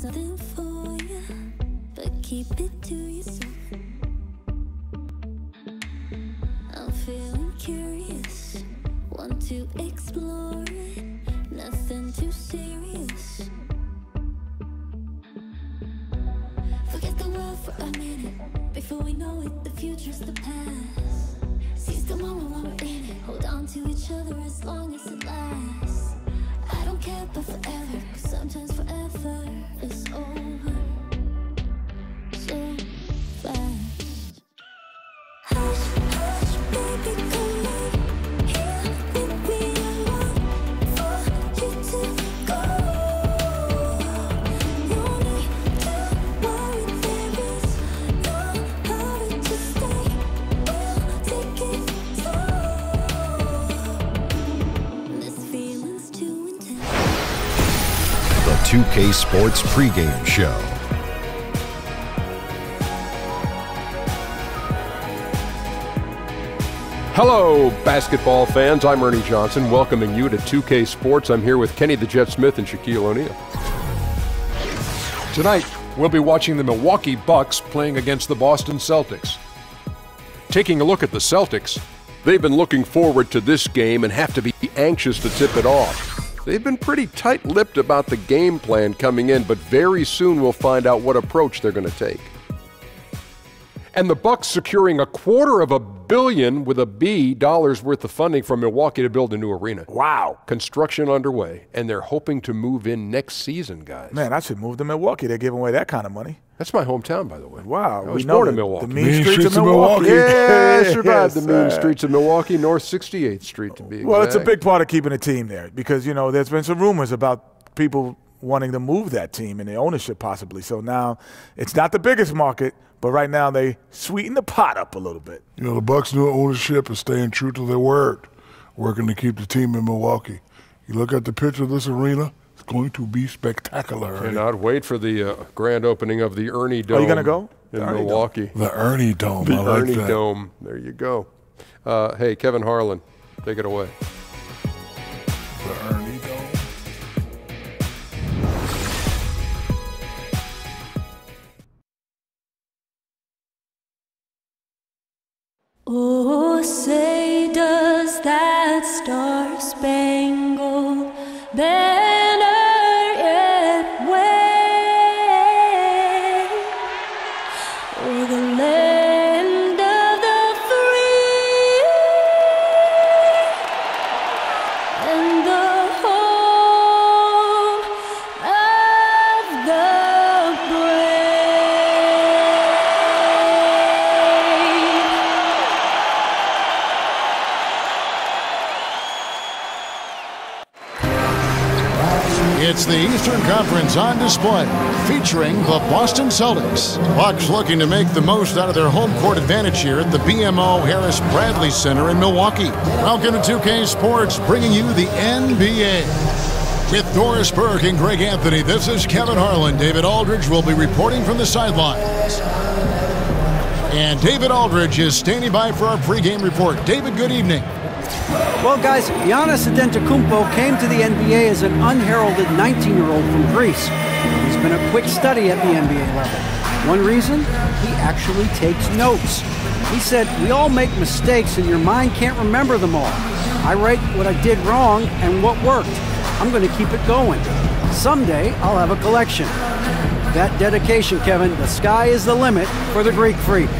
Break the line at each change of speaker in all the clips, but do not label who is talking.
something for you, but keep it to yourself. I'm feeling curious, want to explore it, nothing too serious. Forget the world for a minute, before we know it, the future's the past. Seize the moment while we're in it, hold on to each other as long as it lasts. I don't care about forever, 'cause sometimes forever is over so fast. Hush, hush, baby, come in here with me. I want for you to go. No need to worry, there is no hurry to stay. We'll take it slow. This feeling's too intense.
The 2K Sports pregame show.
Hello, basketball fans. I'm Ernie Johnson, welcoming you to 2K Sports. I'm here with Kenny the Jet Smith and Shaquille O'Neal.
Tonight, we'll be watching the Milwaukee Bucks playing against the Boston Celtics.
Taking a look at the Celtics, they've been looking forward to this game and have to be anxious to tip it off. They've been pretty tight-lipped about the game plan coming in, but very soon we'll find out what approach they're going to take. And the Bucks securing $250 million with a B dollars worth of funding from Milwaukee to build a new arena.
Wow.
Construction underway, and they're hoping to move in next season, guys.
Man, I should move to Milwaukee. They're giving away that kind of money.
That's my hometown, by the way.
Wow.
I was born in Milwaukee.
The mean streets of Milwaukee.
Yeah, I survived the mean streets of Milwaukee, North 68th Street to be exact.
Well, it's a big part of keeping a team there because, you know, there's been some rumors about people wanting to move that team and the ownership possibly. So now it's not the biggest market, but right now they sweeten the pot up a little bit.
You know, the Bucks' new ownership is staying true to their word, working to keep the team in Milwaukee. You look at the picture of this arena, it's going to be spectacular.
Cannot wait for the grand opening of the Ernie Dome.
Are you going to go?
In Milwaukee.
The Ernie Dome.
The
I like
Ernie
that.
Dome. There you go. Hey, Kevin Harlan, take it away.
The Ernie Dome.
Oh, say does that star-spangled banner yet wave o'er the land of the free and the home of the brave?
It's the Eastern Conference on display, featuring the Boston Celtics. Bucks looking to make the most out of their home court advantage here at the BMO Harris Bradley Center in Milwaukee. Welcome to 2K Sports, bringing you the NBA. With Doris Burke and Greg Anthony, this is Kevin Harlan. David Aldridge will be reporting from the sidelines. And David Aldridge is standing by for our pregame report. David, good evening.
Well, guys, Giannis Antetokounmpo came to the NBA as an unheralded 19-year-old from Greece. He's been a quick study at the NBA level. One reason? He actually takes notes. He said, "We all make mistakes and your mind can't remember them all. I write what I did wrong and what worked. I'm going to keep it going. Someday, I'll have a collection." That dedication, Kevin, the sky is the limit for the Greek freak.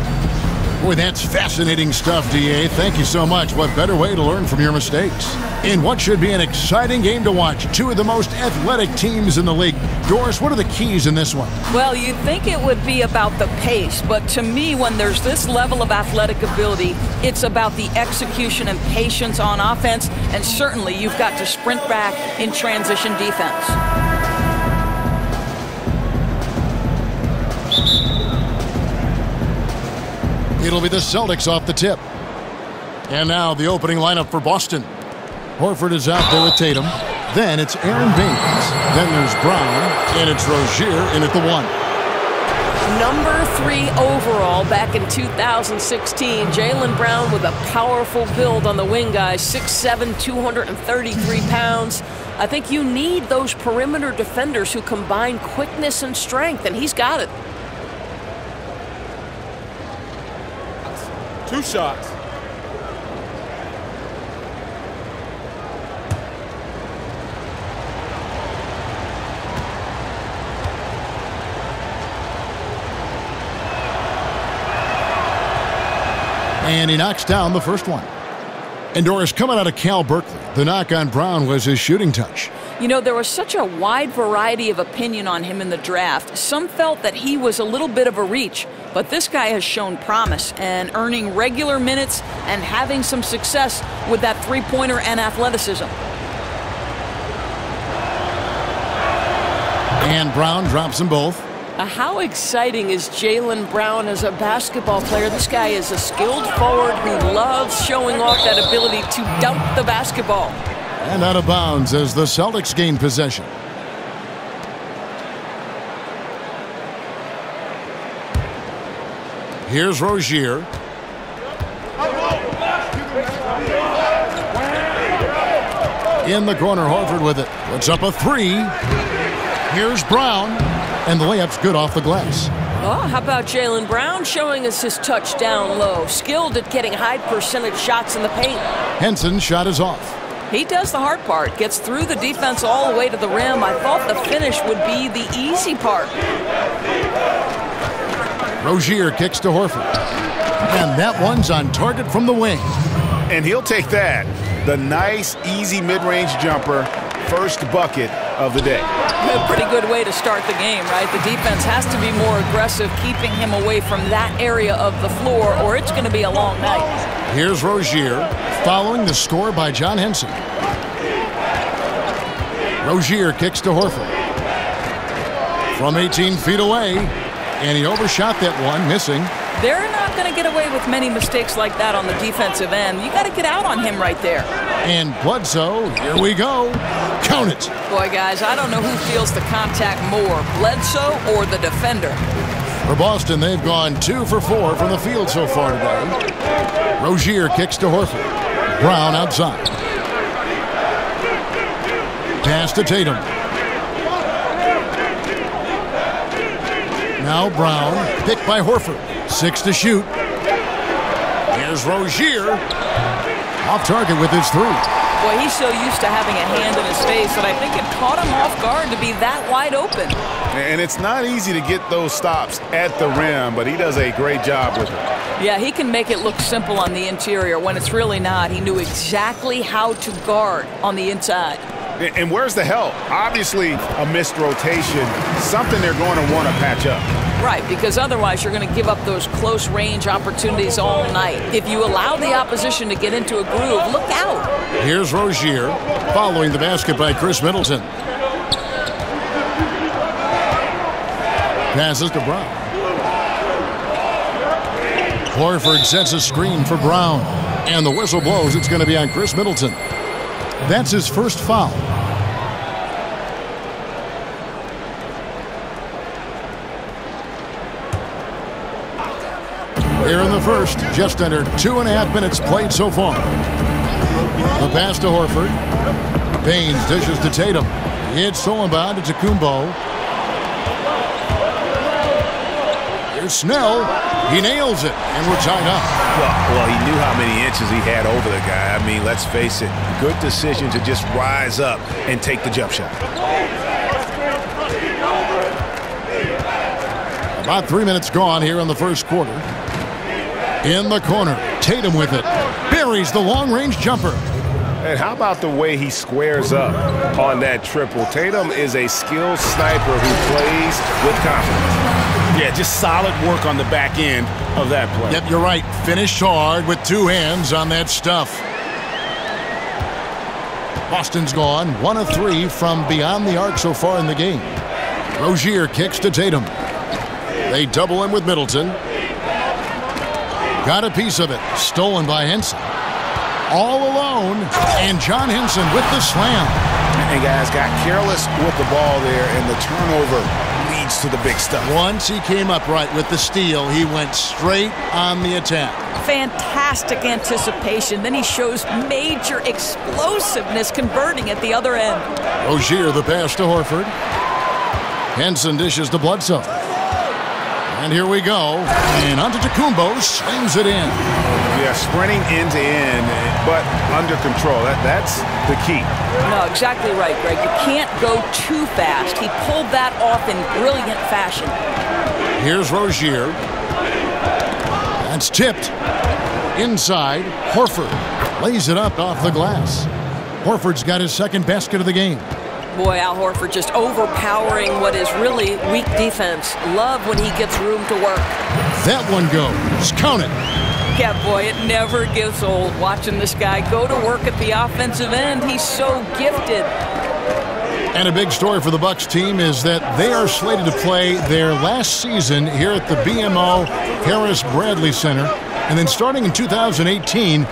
Boy, that's fascinating stuff, DA. Thank you so much. What better way to learn from your mistakes? In what should be an exciting game to watch, two of the most athletic teams in the league. Doris, what are the keys in this one?
Well, you'd think it would be about the pace, but to me, when there's this level of athletic ability, it's about the execution and patience on offense, and certainly you've got to sprint back in transition defense.
It'll be the Celtics off the tip. And now the opening lineup for Boston. Horford is out there with Tatum. Then it's Aaron Baines. Then there's Brown. And it's Rozier in at the 1.
Number 3 overall back in 2016. Jaylen Brown with a powerful build on the wing, guys. 6'7", 233 pounds.
I think you need those perimeter defenders who combine quickness and strength, and he's got it.
2 shots.
And he knocks down the first one. And Doris, coming out of Cal Berkeley, the knock on Brown was his shooting touch.
You know, there was such a wide variety of opinion on him in the draft. Some felt that he was a little bit of a reach, but this guy has shown promise and earning regular minutes and having some success with that three-pointer and athleticism.
And Brown drops them both.
How exciting is Jaylen Brown as a basketball player? This guy is a skilled forward who loves showing off that ability to dunk the basketball.
And out of bounds as the Celtics gain possession. Here's Rozier. In the corner, Horford with it. Puts up a 3. Here's Brown. And the layup's good off the glass.
Oh, how about Jaylen Brown showing us his touch down low? Skilled at getting high percentage shots in the paint.
Henson's shot is off.
He does the hard part, gets through the defense all the way to the rim. I thought the finish would be the easy part.
Rozier kicks to Horford. And that one's on target from the wing.
And he'll take that. The nice, easy mid-range jumper. First bucket of the day.
A pretty good way to start the game, right? The defense has to be more aggressive, keeping him away from that area of the floor, or it's going to be a long night.
Here's Rozier, following the score by John Henson. Rozier kicks to Horford. From 18 feet away, and he overshot that one, missing.
They're not going to get away with many mistakes like that on the defensive end. You got to get out on him right there.
And Bledsoe, here we go. Count it.
Boy, guys, I don't know who feels the contact more, Bledsoe or the defender.
For Boston, they've gone 2 for 4 from the field so far today. Rozier kicks to Horford. Brown outside. Pass to Tatum. Now Brown, picked by Horford. 6 to shoot. Here's Rozier. Off target with his 3.
Boy, he's so used to having a hand in his face that I think it caught him off guard to be that wide open.
And it's not easy to get those stops at the rim, but he does a great job with it.
Yeah, he can make it look simple on the interior when it's really not. He knew exactly how to guard on the inside.
And where's the help? Obviously, a missed rotation, something they're going to want to patch up.
Right, because otherwise you're going to give up those close-range opportunities all night. If you allow the opposition to get into a groove, look out.
Here's Rozier, following the basket by Chris Middleton. Passes to Brown. Horford sets a screen for Brown. And the whistle blows. It's going to be on Chris Middleton. That's his first foul. Here in the first, just under 2.5 minutes played so far. The pass to Horford. Baines dishes to Tatum. It's stolen by Antetokounmpo. Here's Snell. He nails it, and we're tied up.
Well, he knew how many inches he had over the guy. I mean, let's face it, good decision to just rise up and take the jump shot.
About 3 minutes gone here in the first quarter. In the corner, Tatum with it. Buries the long-range jumper.
And how about the way he squares up on that triple? Tatum is a skilled sniper who plays with confidence. Yeah, just solid work on the back end of that play.
Yep, you're right. Finished hard with 2 hands on that stuff. Boston's gone 1 of 3 from beyond the arc so far in the game. Rozier kicks to Tatum. They double him with Middleton. Got a piece of it. Stolen by Henson. All alone. And John Henson with the slam.
And guys got careless with the ball there, and the turnover leads to the big stuff.
Once he came up right with the steal, he went straight on the attack.
Fantastic anticipation. Then he shows major explosiveness converting at the other end.
Rozier the pass to Horford. Henson dishes to Bledsoe. And here we go. And Antetokounmpo swings it in.
Yeah, sprinting end to end, but under control. That's the key.
No, exactly right, Greg. You can't go too fast. He pulled that off in brilliant fashion.
Here's Rozier. That's tipped. Inside, Horford lays it up off the glass. Horford's got his second basket of the game.
Boy, Al Horford just overpowering what is really weak defense. Love when he gets room to work.
That one goes. Count it.
Yeah, boy, it never gets old watching this guy go to work at the offensive end. He's so gifted.
And a big story for the Bucks team is that they are slated to play their last season here at the BMO Harris Bradley Center. And then starting in 2018,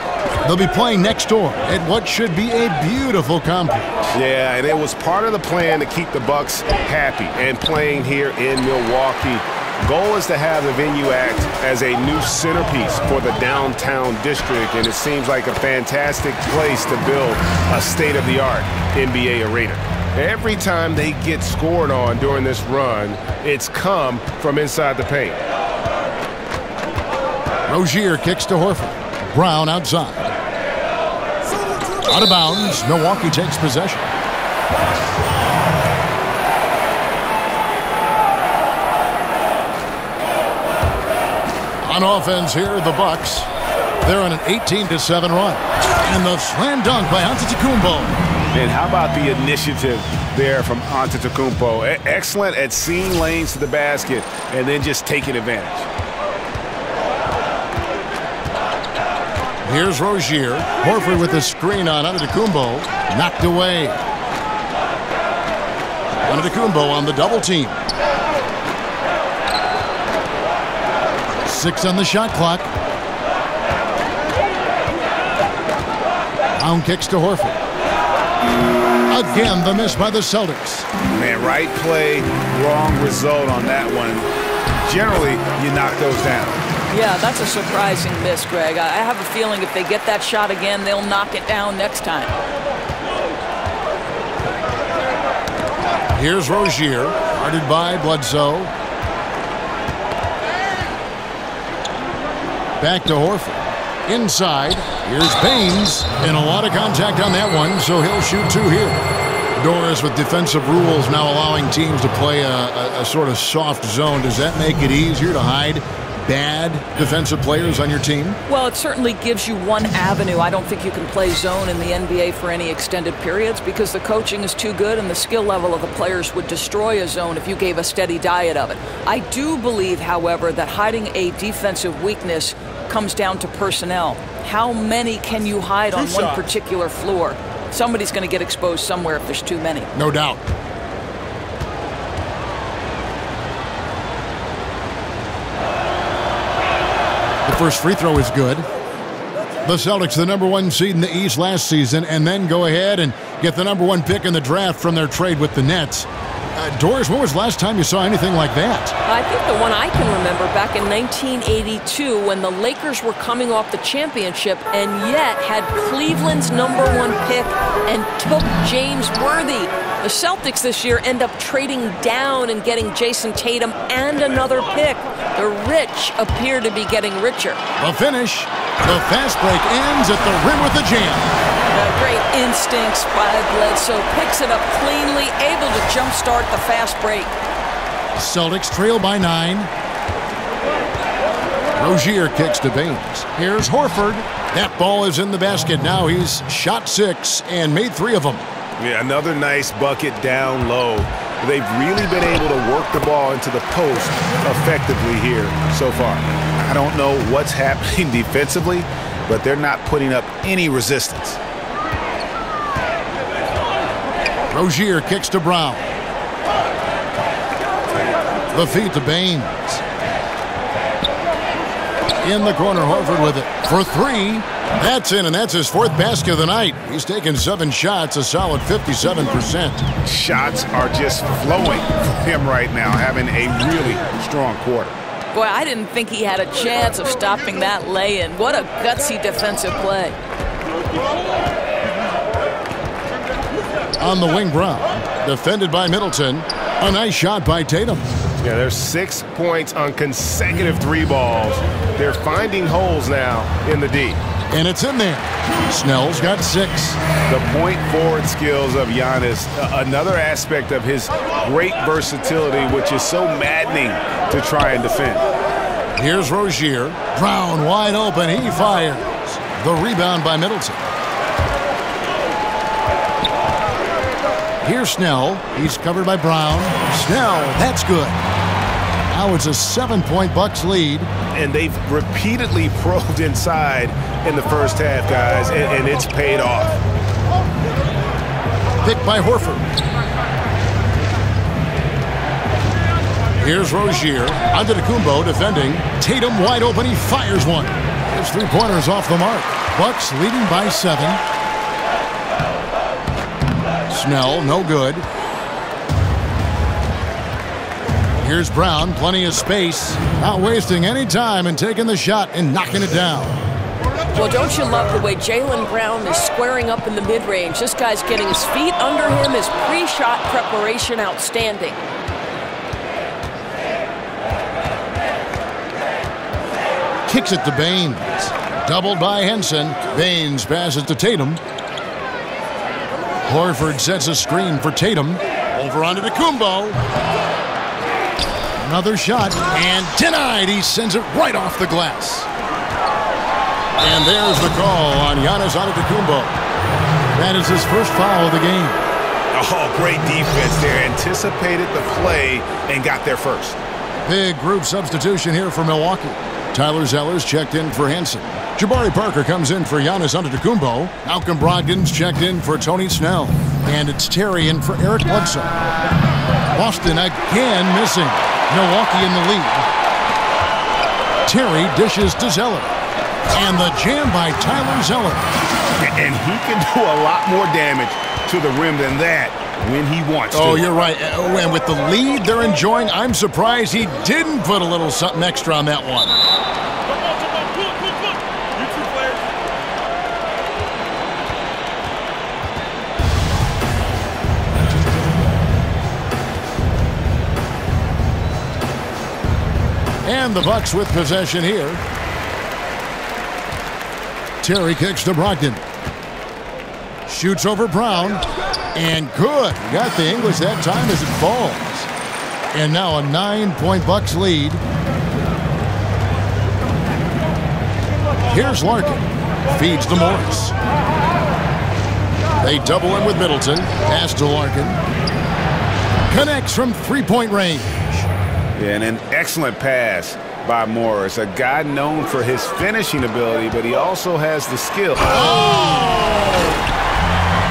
they'll be playing next door at what should be a beautiful complex.
Yeah, and it was part of the plan to keep the Bucks happy and playing here in Milwaukee. Goal is to have the venue act as a new centerpiece for the downtown district, and it seems like a fantastic place to build a state-of-the-art NBA arena. Every time they get scored on during this run, it's come from inside the paint.
Rozier kicks to Horford. Brown outside. Out of bounds. Milwaukee takes possession. On offense here, the Bucks. They're on an 18-7 run. And the slam dunk by Antetokounmpo.
And how about the initiative there from Antetokounmpo? Excellent at seeing lanes to the basket and then just taking advantage.
Here's Rozier. Horford with the screen on Antetokounmpo. Knocked away. Antetokounmpo on the double team. 6 on the shot clock. Brown kicks to Horford. Again, the miss by the Celtics.
Man, right play, wrong result on that one. Generally, you knock those down.
Yeah, that's a surprising miss, Greg. I have a feeling if they get that shot again, they'll knock it down next time.
Here's Rozier, guarded by Bledsoe. Back to Horford. Inside, here's Baines, and a lot of contact on that one, so he'll shoot 2 here. Doris, with defensive rules now allowing teams to play a sort of soft zone, does that make it easier to hide bad defensive players on your team?
Well, it certainly gives you one avenue. I don't think you can play zone in the NBA for any extended periods because the coaching is too good and the skill level of the players would destroy a zone if you gave a steady diet of it. I do believe, however, that hiding a defensive weakness comes down to personnel. How many can you hide on one particular floor? Somebody's going to get exposed somewhere if there's too many.
No doubt. The first free throw is good. The Celtics, the #1 seed in the East last season, and then go ahead and get the #1 pick in the draft from their trade with the Nets. Doris, when was the last time you saw anything like that?
I think the one I can remember back in 1982 when the Lakers were coming off the championship and yet had Cleveland's #1 pick and took James Worthy. The Celtics this year end up trading down and getting Jason Tatum and another pick. The rich appear to be getting richer.
The finish. The fast break ends at the rim with a jam.
Great instincts by Bledsoe. Picks it up cleanly, able to jumpstart the fast break.
Celtics trail by 9. Rozier kicks to Baines. Here's Horford. That ball is in the basket. Now he's shot 6 and made 3 of them.
Yeah, another nice bucket down low. They've really been able to work the ball into the post effectively here so far. I don't know what's happening defensively, but they're not putting up any resistance.
Rozier kicks to Brown. The feed to Baines. In the corner, Horford with it for 3. That's in, and that's his 4th basket of the night. He's taken 7 shots, a solid 57%.
Shots are just flowing for him right now, having a really strong quarter.
Boy, I didn't think he had a chance of stopping that lay-in. What a gutsy defensive play.
On the wing, Brown. Defended by Middleton. A nice shot by Tatum.
Yeah, there's 6 points on consecutive 3 balls. They're finding holes now in the D.
And it's in there. Snell's got 6.
The point forward skills of Giannis, another aspect of his great versatility, which is so maddening to try and defend.
Here's Rozier. Brown wide open. He fires. The rebound by Middleton. Here's Snell. He's covered by Brown. Snell, that's good. Now it's a 7-point Bucks lead.
And they've repeatedly probed inside in the first half, guys, and it's paid off.
Picked by Horford. Here's Rozier. Antetokounmpo defending. Tatum wide open. He fires one. His 3-pointers off the mark. Bucks leading by 7. Snell, no good. Here's Brown, plenty of space. Not wasting any time and taking the shot and knocking it down.
Well, don't you love the way Jaylen Brown is squaring up in the mid-range? This guy's getting his feet under him. His pre-shot preparation outstanding.
Kicks it to Baines. Doubled by Henson. Baines passes to Tatum. Horford sets a screen for Tatum. Over onto Antetokounmpo. Another shot, and denied. He sends it right off the glass. And there's the call on Giannis Antetokounmpo. That is his first foul of the game.
Oh, great defense there. Anticipated the play and got there first.
Big group substitution here for Milwaukee. Tyler Zeller's checked in for Henson. Jabari Parker comes in for Giannis Antetokounmpo. Malcolm Brogdon's checked in for Tony Snell. And it's Terry in for Eric Bledsoe. Boston again missing. Milwaukee in the lead. Terry dishes to Zeller. And the jam by Tyler Zeller.
And he can do a lot more damage to the rim than that when he wants to.
Oh, you're right. And with the lead they're enjoying, I'm surprised he didn't put a little something extra on that one. And the Bucks with possession here. Terry kicks to Brogdon. Shoots over Brown. And good. Got the English that time as it falls. And now a 9-point Bucks lead. Here's Larkin. Feeds to Morris. They double him with Middleton. Pass to Larkin. Connects from 3-point range.
Yeah, and an excellent pass by Morris. A guy known for his finishing ability, but he also has the skill.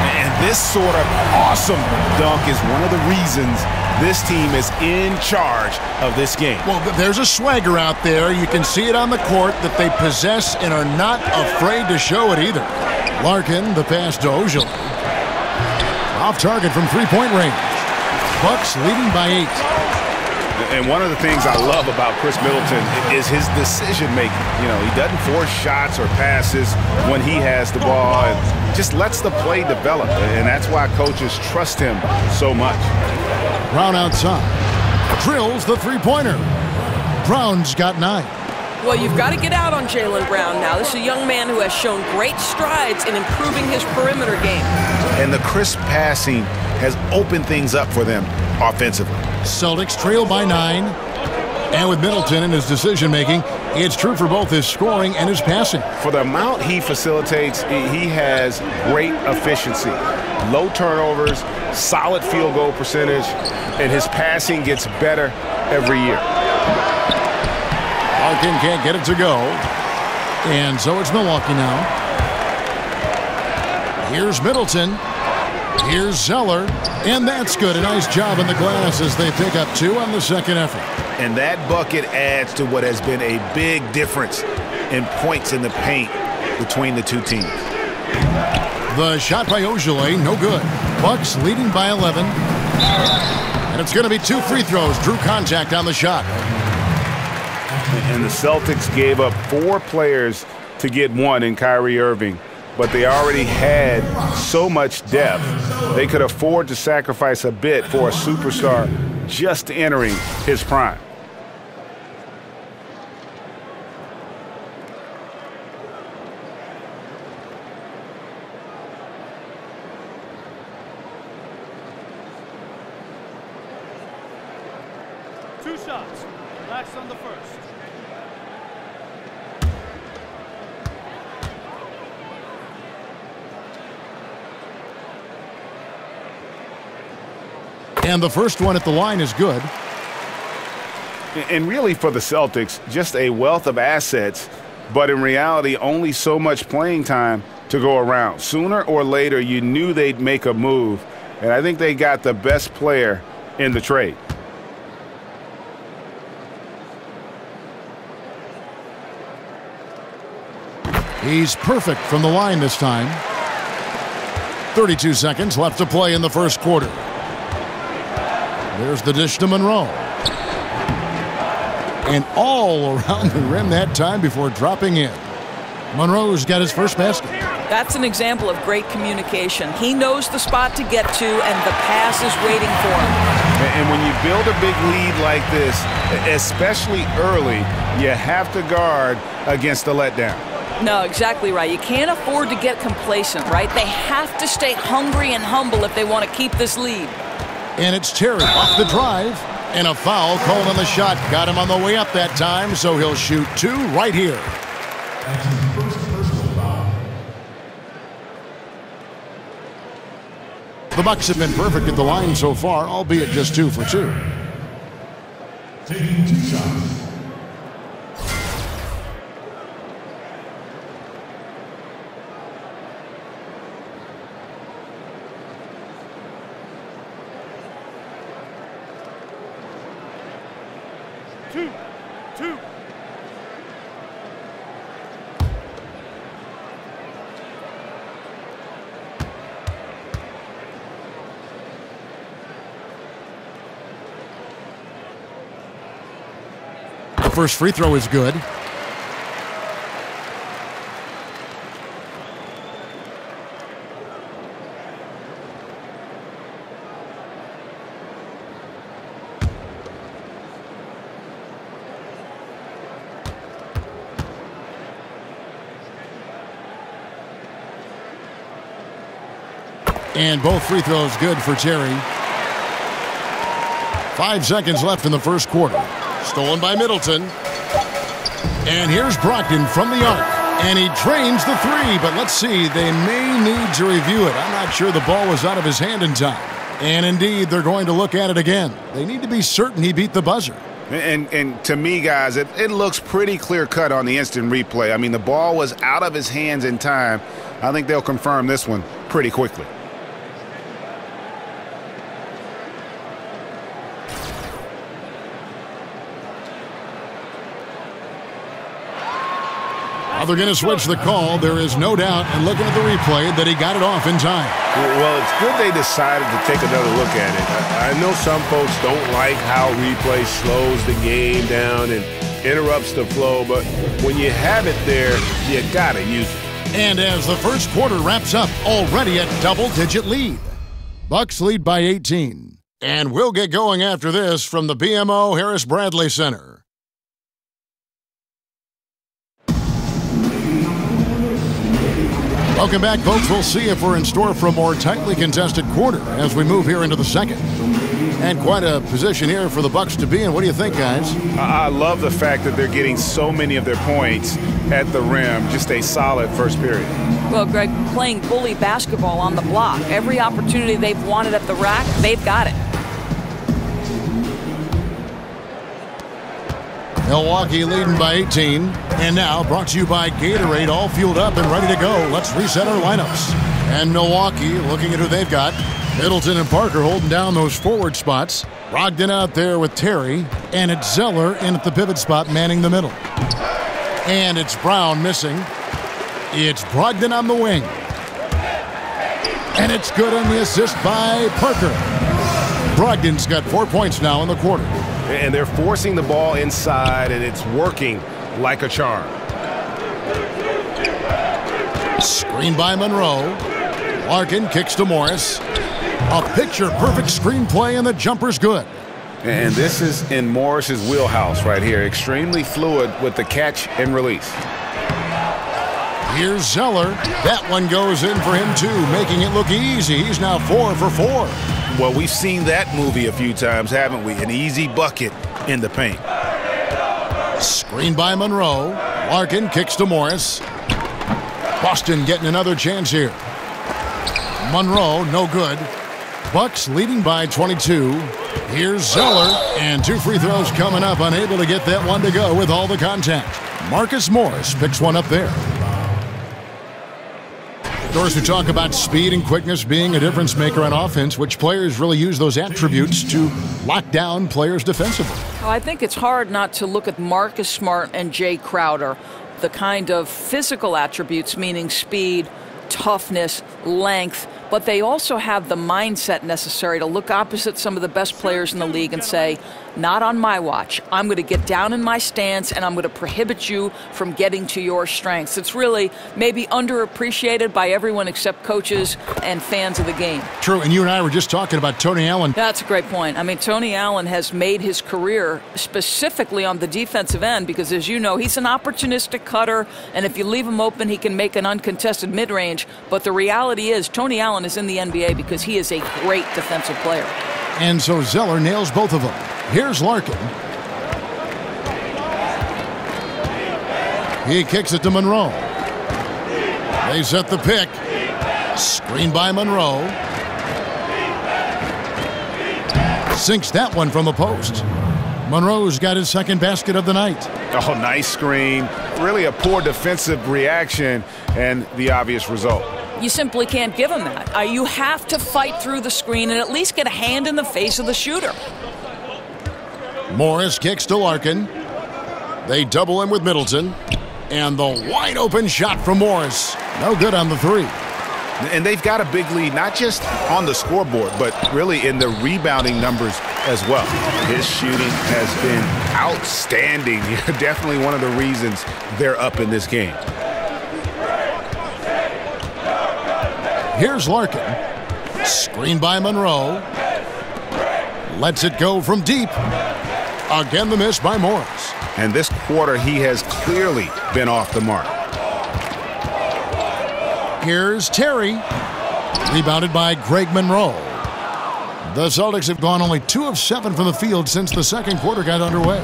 And this sort of awesome dunk is one of the reasons this team is in charge of this game.
Well, there's a swagger out there. You can see it on the court that they possess and are not afraid to show it either. Larkin, the pass to Ojala. Off target from 3-point range. Bucks leading by 8.
And one of the things I love about Chris Middleton is his decision-making. You know, he doesn't force shots or passes when he has the ball and just lets the play develop. And that's why coaches trust him so much.
Brown outside. Drills the 3-pointer. Brown's got 9.
Well, you've got to get out on Jaylen Brown now. This is a young man who has shown great strides in improving his perimeter game.
And the crisp passing has opened things up for them offensively.
Celtics trail by 9. And with Middleton in his decision-making, it's true for both his scoring and his passing.
For the amount he facilitates, he has great efficiency. Low turnovers, solid field goal percentage, and his passing gets better every year.
Larkin can't get it to go. And so it's Milwaukee now. Here's Middleton. Here's Zeller. And that's good. A nice job in the glass as they pick up 2 on the second effort.
And that bucket adds to what has been a big difference in points in the paint between the two teams.
The shot by Ojala, no good. Bucks leading by 11. And it's going to be 2 free throws. Drew contact on the shot.
And the Celtics gave up 4 players to get 1 in Kyrie Irving. But they already had so much depth, they could afford to sacrifice a bit for a superstar just entering his prime.
Two shots. Relax on the first.
And the first one at the line is good.
And really for the Celtics, just a wealth of assets, but in reality, only so much playing time to go around. Sooner or later, you knew they'd make a move, and I think they got the best player in the trade.
He's perfect from the line this time. 32 seconds left to play in the first quarter. There's the dish to Monroe. And all around the rim that time before dropping in. Monroe's got his first basket.
That's an example of great communication. He knows the spot to get to, and the pass is waiting for him.
And when you build a big lead like this, especially early, you have to guard against the letdown.
No, exactly right. You can't afford to get complacent, right? They have to stay hungry and humble if they want to keep this lead.
And it's Terry off the drive. And a foul called on the shot. Got him on the way up that time, so he'll shoot 2 right here. The Bucks have been perfect at the line so far, albeit just 2 for 2.
Taking 2 shots.
Two.
The first free throw is good. And both free throws good for Terry. 5 seconds left in the first quarter. Stolen by Middleton. And here's Brogdon from the arc. And he drains the 3, but let's see. They may need to review it. I'm not sure the ball was out of his hand in time. And indeed, they're going to look at it again. They need to be certain he beat the buzzer.
And to me, guys, it looks pretty clear-cut on the instant replay. I mean, the ball was out of his hands in time. I think they'll confirm this one pretty quickly.
They're going to switch the call. There is no doubt, and looking at the replay, that he got it off in time.
Well, it's good they decided to take another look at it. I know some folks don't like how replay slows the game down and interrupts the flow, but when you have it there, you got to use it.
And as the first quarter wraps up, already a double-digit lead. Bucks lead by 18. And we'll get going after this from the BMO Harris Bradley Center. Welcome back, folks. We'll see if we're in store for a more tightly contested quarter as we move here into the second. And quite a position here for the Bucks to be in. What do you think, guys?
I love the fact that they're getting so many of their points at the rim. Just a solid first period.
Well, Greg, playing bully basketball on the block. Every opportunity they've wanted at the rack, they've got it.
Milwaukee leading by 18. And now brought to you by Gatorade, all fueled up and ready to go. Let's reset our lineups. And Milwaukee looking at who they've got. Middleton and Parker holding down those forward spots. Brogdon out there with Terry. And it's Zeller in at the pivot spot manning the middle. And it's Brown missing. It's Brogdon on the wing. And it's good on the assist by Parker. Brogdon's got 4 points now in the quarter.
And they're forcing the ball inside, and it's working like a charm.
Screen by Monroe. Larkin kicks to Morris. A picture-perfect screenplay, and the jumper's good.
And this is in Morris's wheelhouse right here. Extremely fluid with the catch and release.
Here's Zeller. That one goes in for him, too, making it look easy. He's now 4 for 4.
Well, we've seen that movie a few times, haven't we? An easy bucket in the paint.
Screen by Monroe. Larkin kicks to Morris. Boston getting another chance here. Monroe, no good. Bucks leading by 22. Here's Zeller, and 2 free throws coming up, unable to get that one to go with all the contact. Marcus Morris picks one up there. Doris, we talk about speed and quickness being a difference maker on offense. Which players really use those attributes to lock down players defensively?
Well, I think it's hard not to look at Marcus Smart and Jay Crowder. The kind of physical attributes, meaning speed, toughness, length, but they also have the mindset necessary to look opposite some of the best players in the league and say, not on my watch. I'm going to get down in my stance, and I'm going to prohibit you from getting to your strengths. It's really maybe underappreciated by everyone except coaches and fans of the game.
True, and you and I were just talking about Tony Allen.
That's a great point. I mean, Tony Allen has made his career specifically on the defensive end because, as you know, he's an opportunistic cutter, and if you leave him open, he can make an uncontested mid-range. But the reality is Tony Allen is in the NBA because he is a great defensive player.
And so Zeller nails both of them. Here's Larkin. He kicks it to Monroe. They set the pick. Screen by Monroe. Sinks that one from the post. Monroe's got his second basket of the night.
Oh, nice screen. Really a poor defensive reaction and the obvious result.
You simply can't give him that. You have to fight through the screen and at least get a hand in the face of the shooter.
Morris kicks to Larkin. They double him with Middleton. And the wide open shot from Morris. No good on the 3.
And they've got a big lead, not just on the scoreboard, but really in the rebounding numbers as well.
His shooting has been outstanding. Definitely one of the reasons they're up in this game.
Here's Larkin. Screen by Monroe. Lets it go from deep. Again, the miss by Morris.
And this quarter, he has clearly been off the mark.
Here's Terry. Rebounded by Greg Monroe. The Celtics have gone only 2 of 7 from the field since the second quarter got underway.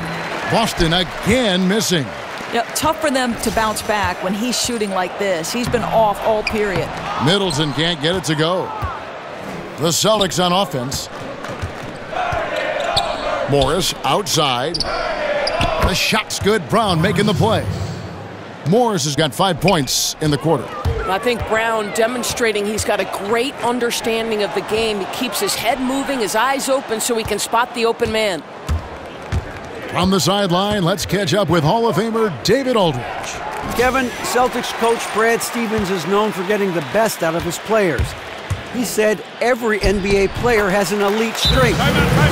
Boston again missing.
Yeah, tough for them to bounce back when he's shooting like this. He's been off all period.
Middleton can't get it to go. The Celtics on offense. Morris outside. The shot's good. Brown making the play. Morris has got 5 points in the quarter.
I think Brown demonstrating he's got a great understanding of the game. He keeps his head moving, his eyes open so he can spot the open man.
From the sideline, let's catch up with Hall of Famer David Aldridge.
Kevin, Celtics coach Brad Stevens is known for getting the best out of his players. He said every NBA player has an elite strength.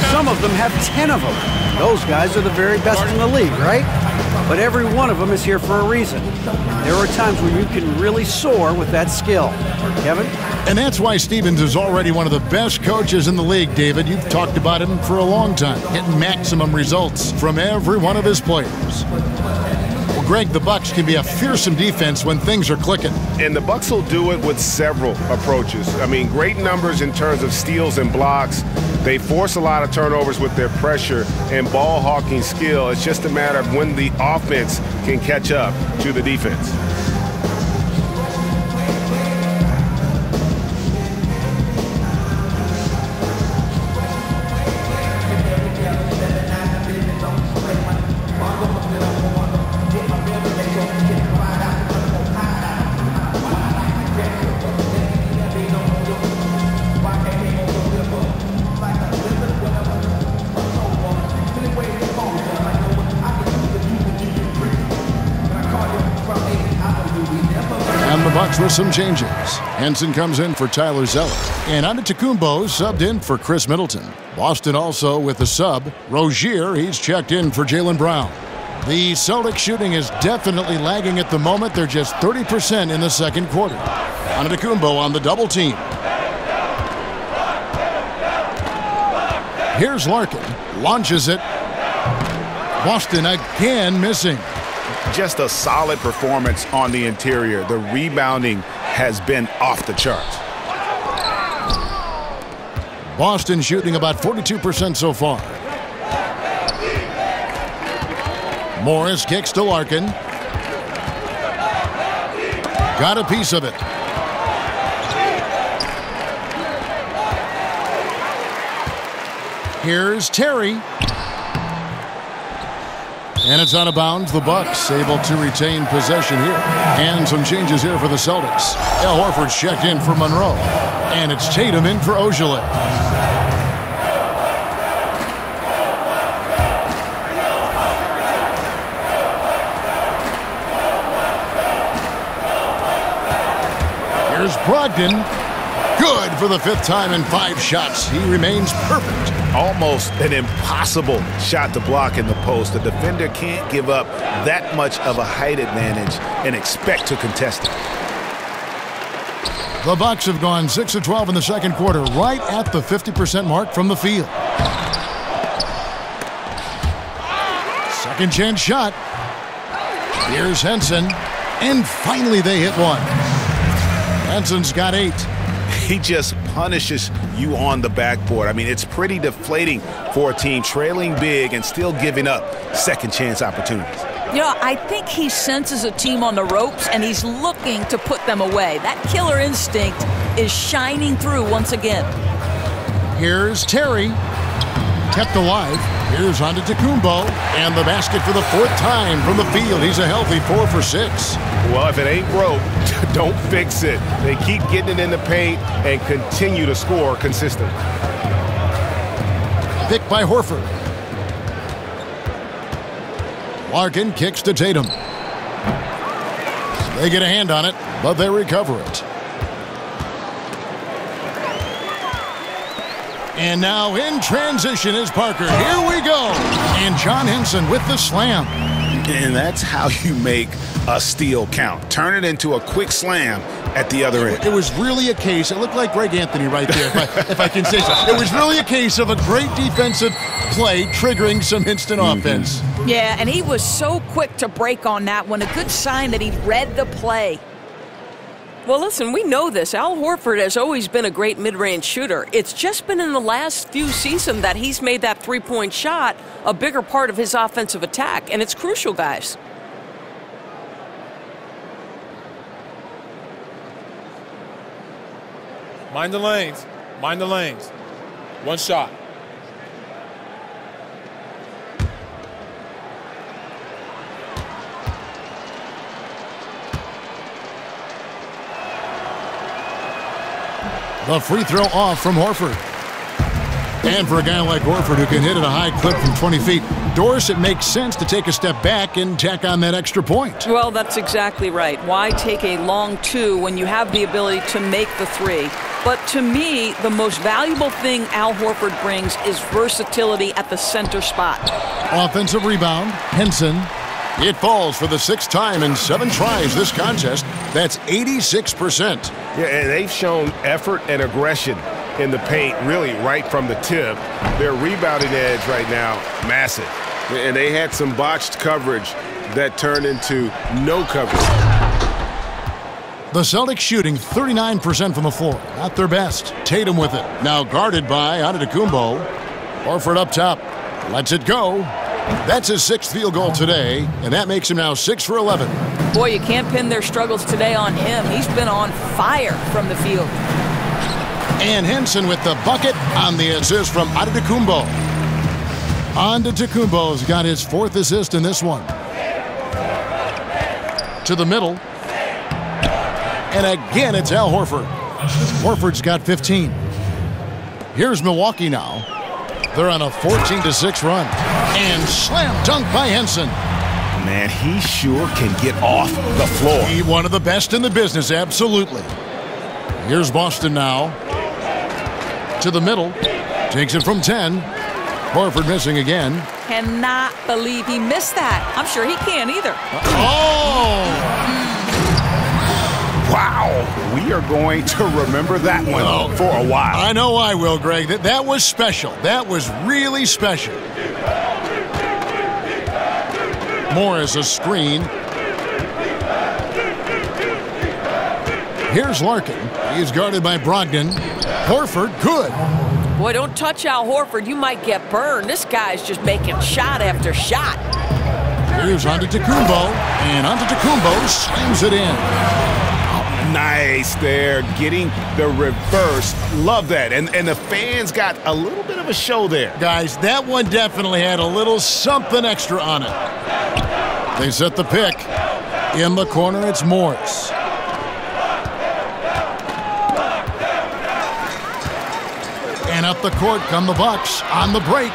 Some of them have 10 of them. Those guys are the very best in the league, right? But every one of them is here for a reason. There are times when you can really soar with that skill. Kevin?
And that's why Stevens is already one of the best coaches in the league, David. You've talked about him for a long time, getting maximum results from every one of his players. Well, Greg, the Bucks can be a fearsome defense when things are clicking.
And the Bucks will do it with several approaches. I mean, great numbers in terms of steals and blocks. They force a lot of turnovers with their pressure and ball hawking skill. It's just a matter of when the offense can catch up to the defense.
With some changes. Henson comes in for Tyler Zeller. And Antetokounmpo subbed in for Chris Middleton. Boston also with the sub. Rozier, he's checked in for Jaylen Brown. The Celtics shooting is definitely lagging at the moment. They're just 30% in the second quarter. Antetokounmpo on the double team. Here's Larkin. Launches it. Boston again missing.
Just a solid performance on the interior. The rebounding has been off the charts.
Boston shooting about 42% so far. Morris kicks to Larkin. Got a piece of it. Here's Terry. And it's out of bounds. The Bucks able to retain possession here. And some changes here for the Celtics. Al Horford's checked in for Monroe. And it's Tatum in for Ojeleye. Here's Brogdon. Good for the 5th time in 5 shots. He remains perfect.
Almost an impossible shot to block in the post. The defender can't give up that much of a height advantage and expect to contest it.
The Bucks have gone 6 of 12 in the second quarter, right at the 50% mark from the field. Second chance shot. Here's Henson. And finally they hit one. Henson's got 8.
He just punishes you on the backboard. I mean, it's pretty deflating for a team trailing big and still giving up second chance opportunities.
You know, I think he senses a team on the ropes and he's looking to put them away. That killer instinct is shining through once again.
Here's Terry. Kept alive. Here's Antetokounmpo. And the basket for the 4th time from the field. He's a healthy 4 for 6.
Well, if it ain't broke, don't fix it. They keep getting it in the paint and continue to score consistently.
Picked by Horford. Larkin kicks to Tatum. They get a hand on it, but they recover it. And now in transition is Parker. Here we go. And John Henson with the slam.
And that's how you make a steal count. Turn it into a quick slam at the other end.
It was really a case, it looked like Greg Anthony right there, if I can say so. It was really a case of a great defensive play triggering some instant offense.
Yeah, and he was so quick to break on that one. A good sign that he read the play.
Well, listen, we know this. Al Horford has always been a great mid-range shooter. It's just been in the last few seasons that he's made that three-point shot a bigger part of his offensive attack, and it's crucial, guys.
Mind the lanes. Mind the lanes. One shot.
The free throw off from Horford. And for a guy like Horford who can hit at a high clip from 20 feet, Doris, it makes sense to take a step back and tack on that extra point.
Well, that's exactly right. Why take a long two when you have the ability to make the three? But to me, the most valuable thing Al Horford brings is versatility at the center spot.
Offensive rebound, Henson. It falls for the 6th time in 7 tries this contest. That's 86%.
Yeah, and they've shown effort and aggression in the paint, really right from the tip. Their rebounding edge right now, massive. And they had some botched coverage that turned into no coverage.
The Celtics shooting 39% from the floor. Not their best. Tatum with it. Now guarded by Antetokounmpo. Horford up top. Lets it go. That's his 6th field goal today, and that makes him now 6 for 11.
Boy, you can't pin their struggles today on him. He's been on fire from the field.
And Henson with the bucket on the assist from Antetokounmpo. Antetokounmpo's got his 4th assist in this one. To the middle. And again, it's Al Horford. Horford's got 15. Here's Milwaukee now. They're on a 14-6 run. And slam dunk by Henson.
Man, he sure can get off the floor.
He one of the best in the business, absolutely. Here's Boston now. To the middle. Takes it from 10. Horford missing again.
Cannot believe he missed that. I'm sure he can't either.
Oh!
Wow, we are going to remember that one for a while.
I know I will, Greg. That was special. That was really special. Morris a screen. Here's Larkin. He's guarded by Brogdon. Horford, good.
Boy, don't touch Al Horford. You might get burned. This guy's just making shot after shot.
Here's Antetokounmpo. And Antetokounmpo slams it in.
Nice there, getting the reverse. Love that. And the fans got a little bit of a show there.
Guys, that one definitely had a little something extra on it. They set the pick. In the corner, it's Morris. And up the court come the Bucks on the break.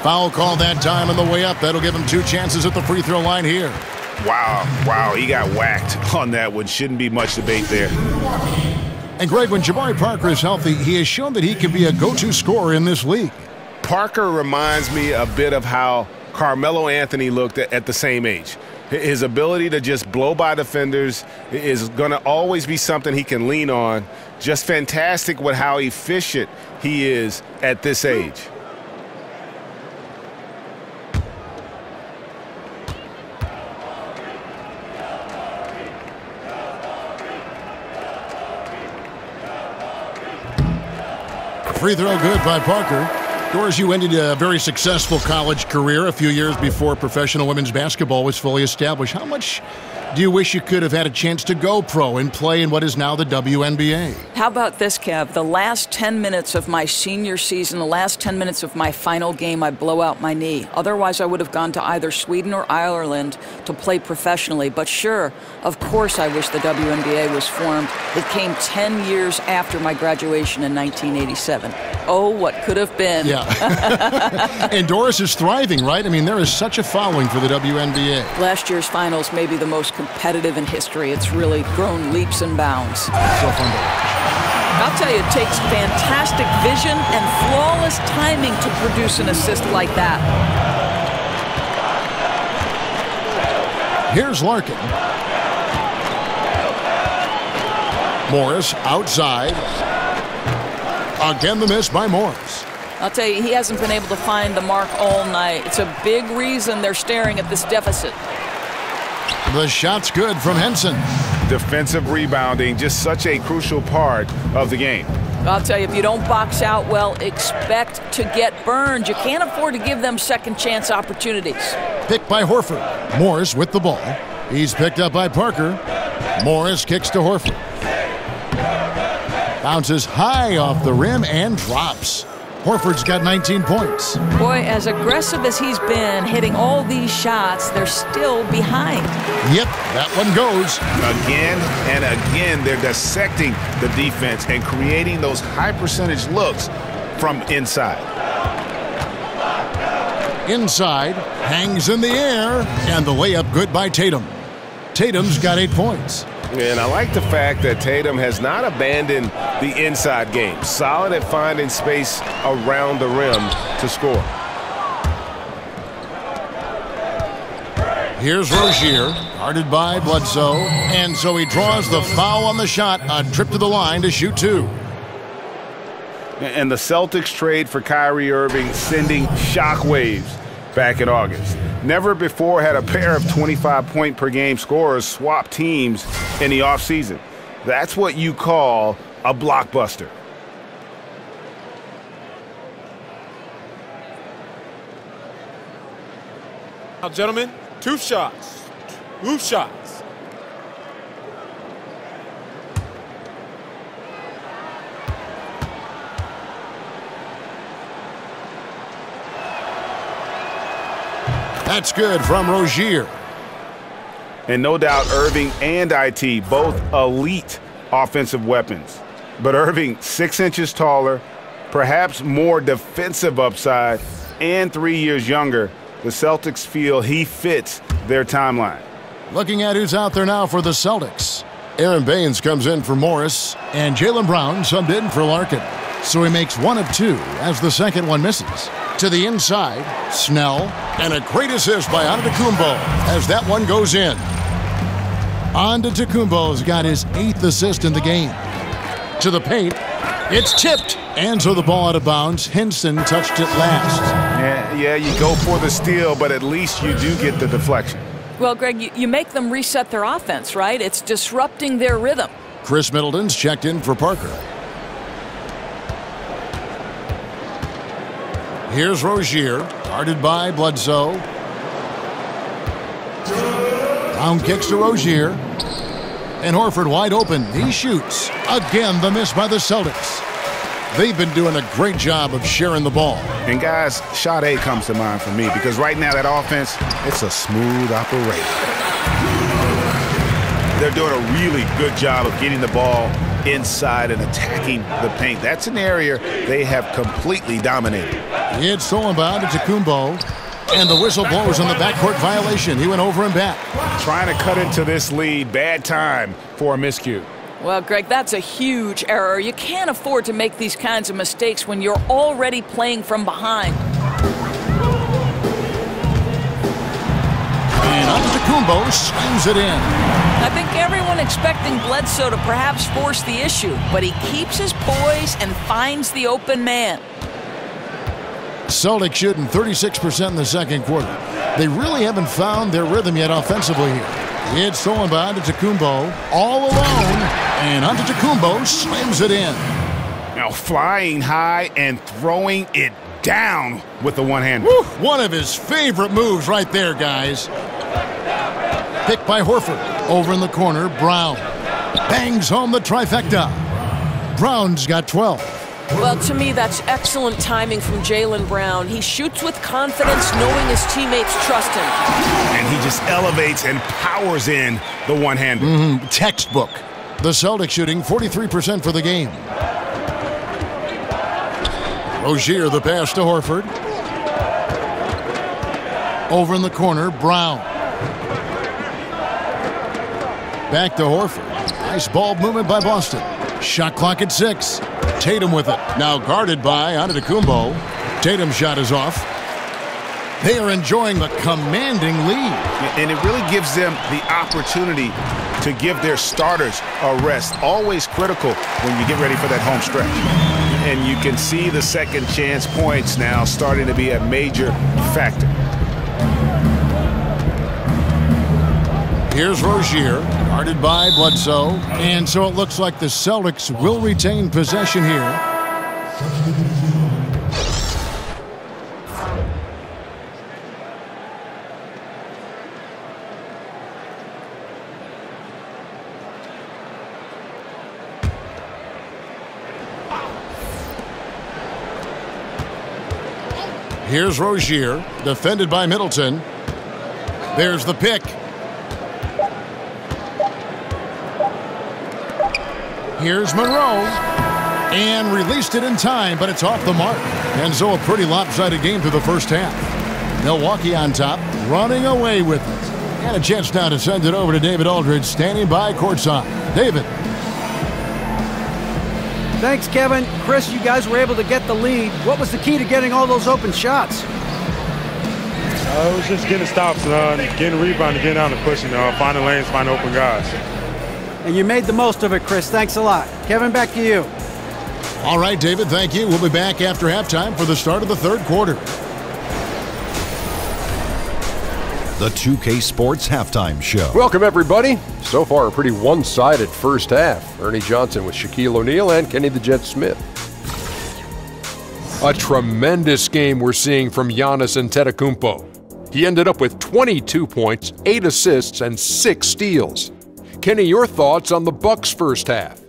Foul call that time on the way up. That'll give him 2 chances at the free throw line here.
Wow, he got whacked on that one. Shouldn't be much debate there.
And Greg, when Jabari Parker is healthy, he has shown that he can be a go-to scorer in this league.
Parker reminds me a bit of how Carmelo Anthony looked at the same age. His ability to just blow by defenders is going to always be something he can lean on. Just fantastic with how efficient he is at this age.
Free throw good by Parker. Doris, you ended a very successful college career a few years before professional women's basketball was fully established. How much do you wish you could have had a chance to go pro and play in what is now the WNBA?
How about this, Kev? The last 10 minutes of my senior season, the last 10 minutes of my final game, I blow out my knee. Otherwise, I would have gone to either Sweden or Ireland to play professionally. But sure, of course I wish the WNBA was formed. It came 10 years after my graduation in 1987. Oh, what could have been.
Yeah. And Doris is thriving, right? I mean, there is such a following for the WNBA.
Last year's finals may be the most competitive in history. It's really grown leaps and bounds.
So fun to watch.
I'll tell you, it takes fantastic vision and flawless timing to produce an assist like that.
Here's Larkin. Morris outside. Again, the miss by Morris.
I'll tell you, he hasn't been able to find the mark all night. It's a big reason they're staring at this deficit.
The shot's good from Henson.
Defensive rebounding, just such a crucial part of the game.
I'll tell you, if you don't box out well, expect to get burned. You can't afford to give them second chance opportunities.
Picked by Horford. Morris with the ball. He's picked up by Parker. Morris kicks to Horford. Bounces high off the rim and drops. Horford's got 19 points.
Boy, as aggressive as he's been, hitting all these shots, they're still behind.
Yep, that one goes.
Again and again, they're dissecting the defense and creating those high-percentage looks from inside.
Inside, hangs in the air, and the layup good by Tatum. Tatum's got 8 points.
And I like the fact that Tatum has not abandoned the inside game. Solid at finding space around the rim to score.
Here's Rozier, guarded by Bledsoe. And so he draws the foul on the shot. A trip to the line to shoot 2.
And the Celtics trade for Kyrie Irving, sending shockwaves back in August. Never before had a pair of 25-point-per-game scorers swap teams in the offseason. That's what you call a blockbuster.
Now, gentlemen, 2 shots. 2 shots.
That's good from Rozier.
And no doubt Irving and IT, both elite offensive weapons. But Irving, 6 inches taller, perhaps more defensive upside, and 3 years younger. The Celtics feel he fits their timeline.
Looking at who's out there now for the Celtics. Aaron Baines comes in for Morris, and Jaylen Brown subbed in for Larkin. So he makes 1 of 2 as the second one misses. To the inside, Snell, and a great assist by Antetokounmpo as that one goes in. Antetokounmpo's got his 8th assist in the game. To the paint, it's tipped, and so the ball out of bounds. Henson touched it last.
Yeah, you go for the steal, but at least you do get the deflection.
Well, Greg, you make them reset their offense, right? It's disrupting their rhythm.
Chris Middleton's checked in for Parker. Here's Rozier, guarded by Bledsoe. Brown kicks to Rozier. And Horford wide open. He shoots. Again, the miss by the Celtics. They've been doing a great job of sharing the ball.
And guys, shot A comes to mind for me because right now that offense, it's a smooth operation. They're doing a really good job of getting the ball inside and attacking the paint. That's an area they have completely dominated.
It's stolen by Antetokounmpo, and the whistle blows on the backcourt violation. He went over and back.
Trying to cut into this lead. Bad time for a miscue.
Well, Greg, that's a huge error. You can't afford to make these kinds of mistakes when you're already playing from behind.
And Antetokounmpo slams it in.
I think everyone expecting Bledsoe to perhaps force the issue, but he keeps his poise and finds the open man.
Celtics shooting 36% in the second quarter. They really haven't found their rhythm yet offensively here. It's stolen by Antetokounmpo all alone, and Antetokounmpo slams it in.
Now flying high and throwing it down with the one-hander.
One of his favorite moves right there, guys. Picked by Horford. Over in the corner, Brown. Bangs home the trifecta. Brown's got 12.
Well, to me, that's excellent timing from Jaylen Brown. He shoots with confidence, knowing his teammates trust him.
And he just elevates and powers in the one-hander.
Textbook. The Celtics shooting 43% for the game. Rozier, the pass to Horford. Over in the corner, Brown. Back to Horford. Nice ball movement by Boston. Shot clock at 6. Tatum with it. Now guarded by Antetokounmpo. Tatum's shot is off. They are enjoying the commanding lead.
And it really gives them the opportunity to give their starters a rest. Always critical when you get ready for that home stretch. And you can see the second chance points now starting to be a major factor.
Here's Rozier, guarded by Bledsoe. And so it looks like the Celtics will retain possession here. Here's Rozier, defended by Middleton. There's the pick. Here's Monroe, and released it in time, but it's off the mark. And so a pretty lopsided game through the first half. Milwaukee on top, running away with it. And a chance now to send it over to David Aldridge, standing by courtside. David.
Thanks, Kevin. Chris, you guys were able to get the lead. What was the key to getting all those open shots?
It was just getting stops, getting rebounding, getting out and pushing, finding lanes, finding open guys.
And you made the most of it, Chris. Thanks a lot. Kevin, back to you.
All right, David, thank you. We'll be back after halftime for the start of the third quarter.
The 2K Sports Halftime Show.
Welcome, everybody. So far, a pretty one-sided first half. Ernie Johnson with Shaquille O'Neal and Kenny the Jet Smith. A tremendous game we're seeing from Giannis Antetokounmpo. He ended up with 22 points, 8 assists, and 6 steals. Kenny, your thoughts on the Bucks' first half?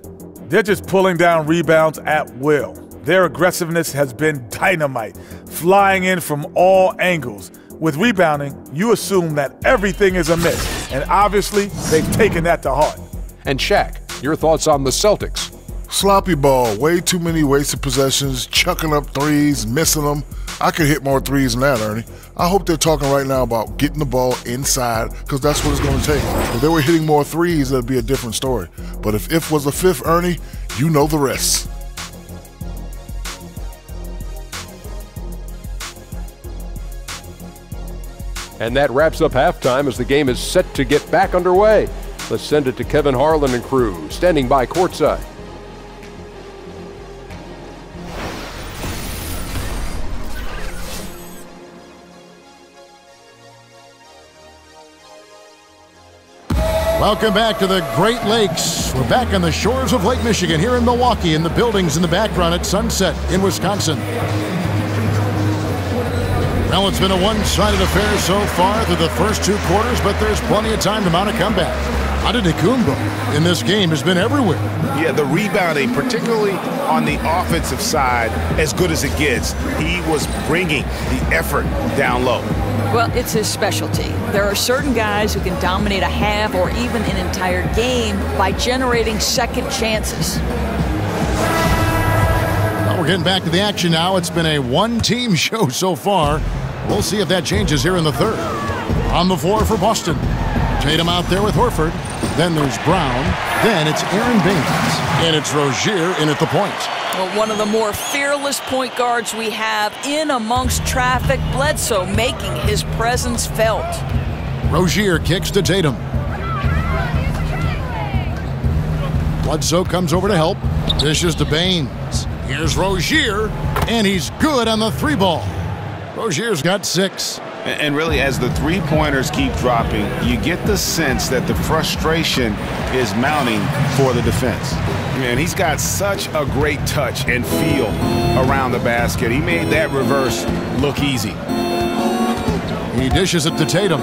They're just pulling down rebounds at will. Their aggressiveness has been dynamite, flying in from all angles. With rebounding, you assume that everything is amiss, and obviously, they've taken that to heart.
And Shaq, your thoughts on the Celtics?
Sloppy ball, way too many wasted possessions, chucking up threes, missing them. I could hit more threes than that, Ernie. I hope they're talking right now about getting the ball inside, because that's what it's going to take. If they were hitting more threes, that'd be a different story. But if was a fifth, Ernie, you know the rest.
And that wraps up halftime as the game is set to get back underway. Let's send it to Kevin Harlan and crew, standing by courtside.
Welcome back to the Great Lakes. We're back on the shores of Lake Michigan here in Milwaukee, in the buildings in the background at Sunset in Wisconsin. Well, it's been a one-sided affair so far through the first 2 quarters, but there's plenty of time to mount a comeback. Antetokounmpo in this game has been everywhere.
Yeah, the rebounding, particularly on the offensive side, as good as it gets. He was bringing the effort down low.
Well, it's his specialty. There are certain guys who can dominate a half or even an entire game by generating second chances.
Well, we're getting back to the action now. It's been a one-team show so far. We'll see if that changes here in the third. On the floor for Boston. Tatum out there with Horford. Then there's Brown. Then it's Aaron Baines. And it's Rozier in at the point.
Well, one of the more fearless point guards we have in amongst traffic, Bledsoe making his presence felt.
Rozier kicks to Tatum. Bledsoe comes over to help. Dishes to Baines. Here's Rozier, and he's good on the 3-ball. Rozier's got 6.
And really, as the three-pointers keep dropping, you get the sense that the frustration is mounting for the defense. And he's got such a great touch and feel around the basket. He made that reverse look easy.
He dishes it to Tatum.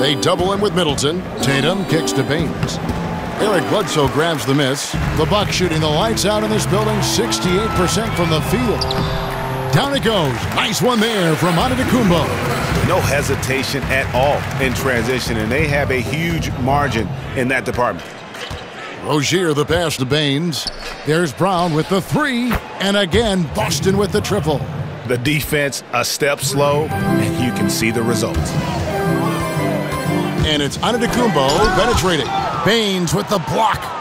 They double him with Middleton. Tatum kicks to Baines. Eric Bledsoe grabs the miss. The Bucks shooting the lights out in this building, 68% from the field. Down it goes. Nice one there from Antetokounmpo.
No hesitation at all in transition, and they have a huge margin in that department.
Rozier the pass to Baines. There's Brown with the 3, and again Boston with the triple.
The defense a step slow, and you can see the results.
And it's Antetokounmpo penetrating. Baines with the block.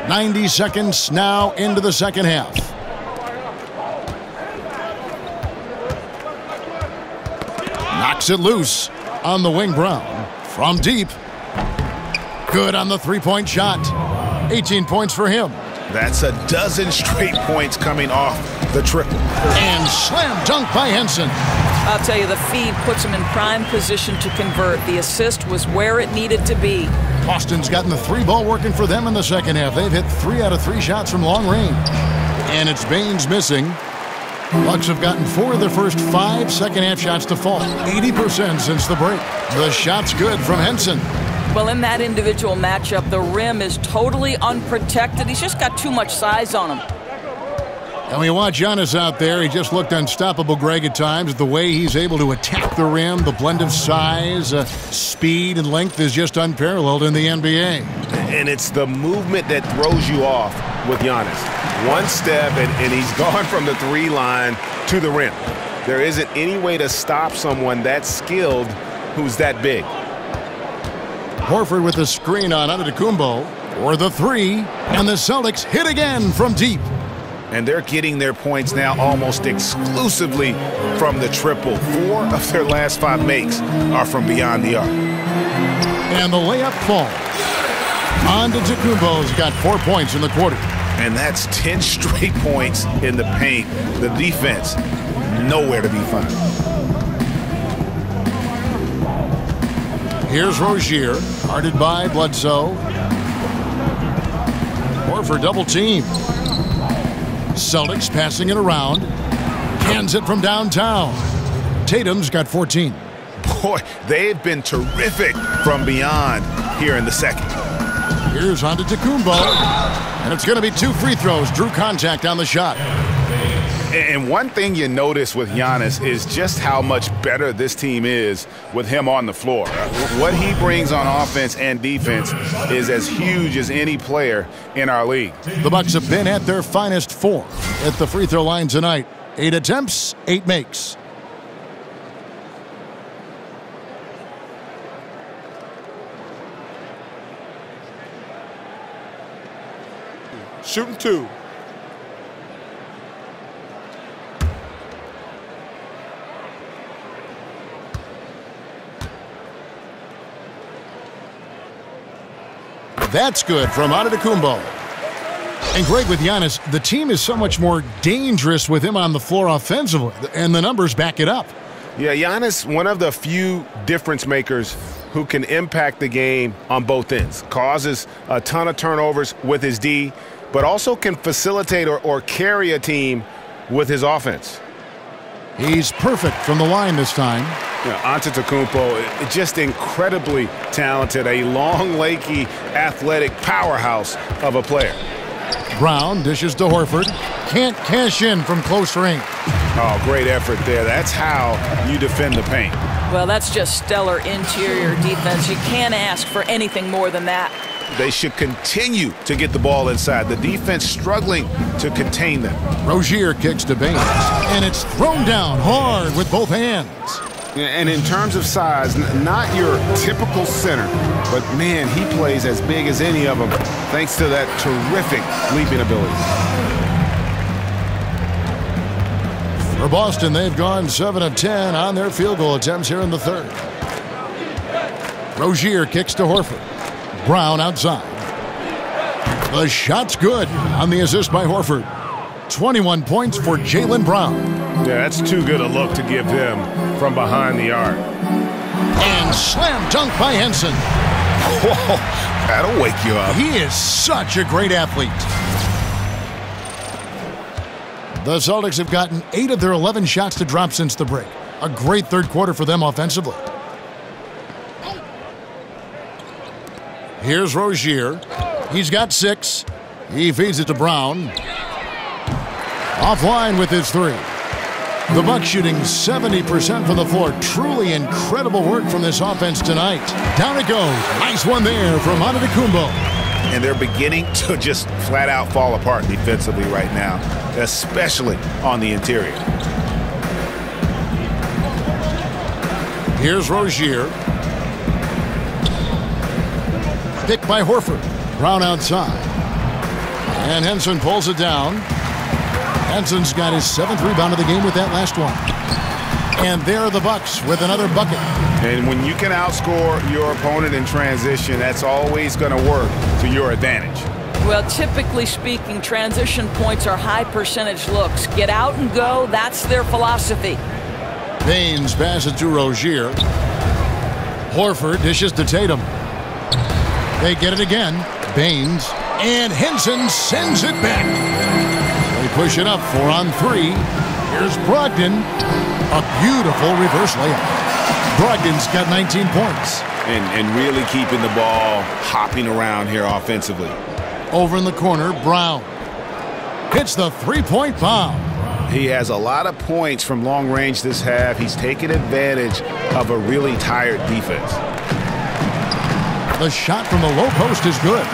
90 seconds now into the second half. Knocks it loose on the wing. Brown from deep. Good on the 3-point shot. 18 points for him.
That's a dozen straight points coming off the triple.
And slam dunk by Henson.
I'll tell you, the feed puts him in prime position to convert. The assist was where it needed to be.
Boston's gotten the 3-ball working for them in the second half. They've hit 3 out of 3 shots from long range. And it's Baines missing. Bucks have gotten 4 of their first 5 second-half shots to fall. 80% since the break. The shot's good from Henson.
Well, in that individual matchup, the rim is totally unprotected. He's just got too much size on him.
And when you watch Giannis out there, he just looked unstoppable, Greg, at times. The way he's able to attack the rim, the blend of size, speed, and length is just unparalleled in the NBA.
And it's the movement that throws you off with Giannis. One step, and he's gone from the 3 line to the rim. There isn't any way to stop someone that skilled who's that big.
Horford with the screen on Antetokounmpo for the 3, and the Celtics hit again from deep.
And they're getting their points now almost exclusively from the triple. 4 of their last 5 makes are from beyond the arc.
And the layup falls. Antetokounmpo's got 4 points in the quarter.
And that's 10 straight points in the paint. The defense, nowhere to be found.
Here's Rozier, guarded by Bledsoe. Horford double team. Celtics passing it around. Hands it from downtown. Tatum's got 14.
Boy, they've been terrific from beyond here in the second.
Here's Antetokounmpo. And it's going to be 2 free throws. Drew contact on the shot.
And one thing you notice with Giannis is just how much better this team is with him on the floor. What he brings on offense and defense is as huge as any player in our league.
The Bucks have been at their finest 4 at the free throw line tonight. 8 attempts, 8 makes.
Shooting 2.
That's good from Antetokounmpo. And Greg, with Giannis, the team is so much more dangerous with him on the floor offensively, and the numbers back it up.
Yeah, Giannis, one of the few difference makers who can impact the game on both ends. Causes a ton of turnovers with his D, but also can facilitate or carry a team with his offense.
He's perfect from the line this time.
Yeah, Antetokounmpo, just incredibly talented, a long, lanky, athletic powerhouse of a player.
Brown dishes to Horford. Can't cash in from close range.
Oh, great effort there. That's how you defend the paint.
Well, that's just stellar interior defense. You can't ask for anything more than that.
They should continue to get the ball inside. The defense struggling to contain them.
Rozier kicks to Baines, and it's thrown down hard with both hands.
And in terms of size, not your typical center, but man, he plays as big as any of them thanks to that terrific leaping ability.
For Boston, they've gone 7 of 10 on their field goal attempts here in the third. Rozier kicks to Horford. Brown outside. The shot's good on the assist by Horford. 21 points for Jaylen Brown.
Yeah, that's too good a look to give him from behind the arc.
And slam dunk by Henson.
Whoa, that'll wake you up.
He is such a great athlete. The Celtics have gotten 8 of their 11 shots to drop since the break. A great third quarter for them offensively. Here's Rozier. He's got 6. He feeds it to Brown. Offline with his 3. The Bucks shooting 70% from the floor. Truly incredible work from this offense tonight. Down it goes. Nice one there from Antetokounmpo.
And they're beginning to just flat out fall apart defensively right now, especially on the interior.
Here's Rozier. Picked by Horford. Brown outside. And Henson pulls it down. Henson's got his 7th rebound of the game with that last one. And there are the Bucks with another bucket.
And when you can outscore your opponent in transition, that's always going to work to your advantage.
Well, typically speaking, transition points are high percentage looks. Get out and go, that's their philosophy.
Baines passes to Rozier. Horford dishes to Tatum. They get it again. Baines. And Henson sends it back. They push it up 4 on 3. Here's Brogdon. A beautiful reverse layup. Brogdon's got 19 points.
And really keeping the ball hopping around here offensively.
Over in the corner, Brown. Hits the three-point bomb.
He has a lot of points from long range this half. He's taken advantage of a really tired defense.
The shot from the low post is good.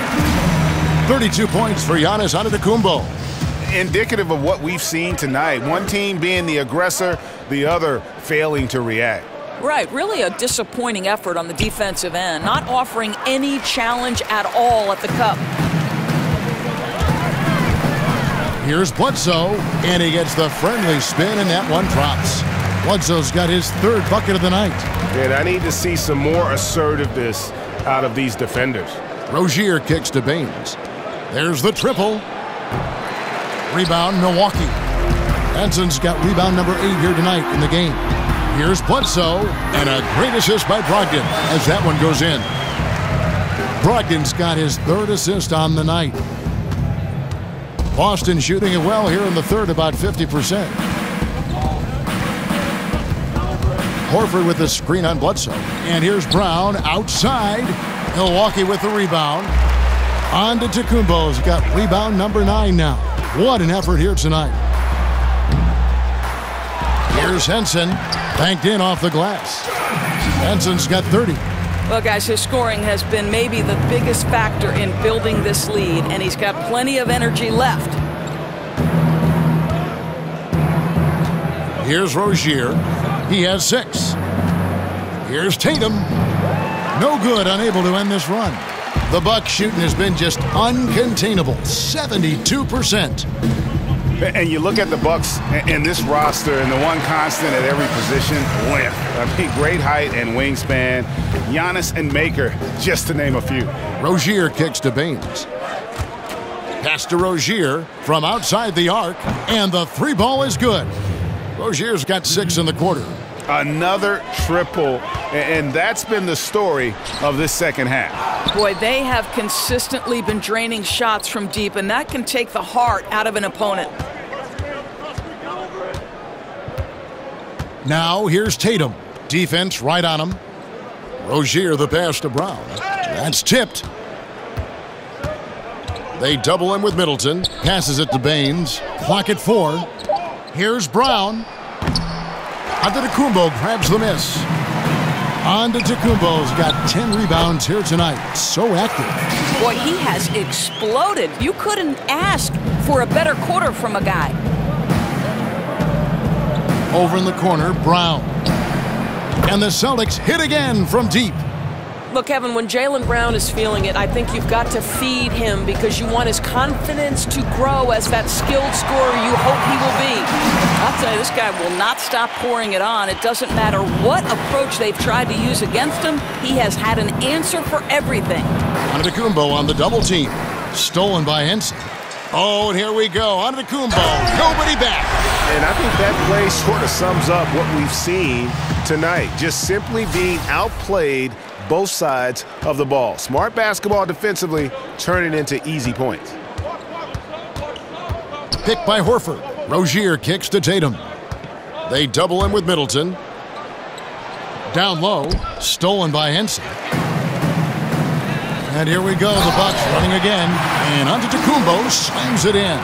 32 points for Giannis Antetokounmpo.
Indicative of what we've seen tonight. One team being the aggressor, the other failing to react.
Right, really a disappointing effort on the defensive end, not offering any challenge at all at the cup.
Here's Bledsoe, and he gets the friendly spin, and that one drops. Bledsoe's got his 3rd bucket of the night.
And I need to see some more assertiveness out of these defenders.
Rozier kicks to Baines. There's the triple. Rebound, Milwaukee. Henson's got rebound number 8 here tonight in the game. Here's Bledsoe, and a great assist by Brogdon as that one goes in. Brogdon's got his 3rd assist on the night. Boston shooting it well here in the third, about 50%. Horford with the screen on Bledsoe. And here's Brown outside. Milwaukee with the rebound. Antetokounmpo's got rebound number 9 now. What an effort here tonight. Here's Henson. Banked in off the glass. Henson's got 30.
Well, guys, his scoring has been maybe the biggest factor in building this lead, and he's got plenty of energy left.
Here's Rozier. He has 6. Here's Tatum. No good, unable to end this run. The Bucks shooting has been just uncontainable, 72%.
And you look at the Bucks and this roster, and the one constant at every position, length. I mean, great height and wingspan. Giannis and Maker, just to name a few.
Rozier kicks to Baines. Pass to Rozier from outside the arc, and the three ball is good. Rozier's got 6 in the quarter.
Another triple, and that's been the story of this second half.
Boy, they have consistently been draining shots from deep, and that can take the heart out of an opponent.
Now here's Tatum. Defense right on him. Rozier the pass to Brown. That's tipped. They double him with Middleton. Passes it to Baines. Clock at 4. Here's Brown. Antetokounmpo grabs the miss. Antetokounmpo's got 10 rebounds here tonight. So active.
Boy, he has exploded. You couldn't ask for a better quarter from a guy.
Over in the corner, Brown. And the Celtics hit again from deep.
Look, Kevin, when Jaylen Brown is feeling it, I think you've got to feed him because you want his confidence to grow as that skilled scorer you hope he will be. I'll tell you, this guy will not stop pouring it on. It doesn't matter what approach they've tried to use against him. He has had an answer for everything.
Antetokounmpo on the double team. Stolen by Henson. Oh, and here we go. Antetokounmpo. Nobody back.
And I think that play sort of sums up what we've seen tonight. Just simply being outplayed both sides of the ball. Smart basketball defensively, turning into easy points.
Picked by Horford. Rozier kicks to Tatum. They double him with Middleton. Down low. Stolen by Henson. And here we go. The Bucks running again. And Antetokounmpo slams it in.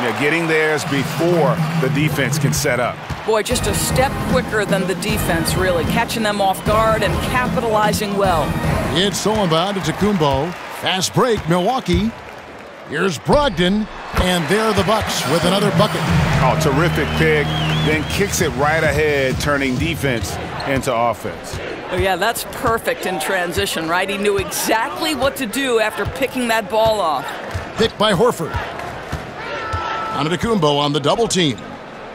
Yeah, getting theirs before the defense can set up.
Boy, just a step quicker than the defense, really. Catching them off guard and capitalizing well.
It's stolen by Antetokounmpo. Fast break, Milwaukee. Here's Brogdon. And there are the Bucks with another bucket.
Oh, terrific pick. Then kicks it right ahead, turning defense into offense.
Oh, yeah, that's perfect in transition, right? He knew exactly what to do after picking that ball off.
Picked by Horford. Antetokounmpo on the double team.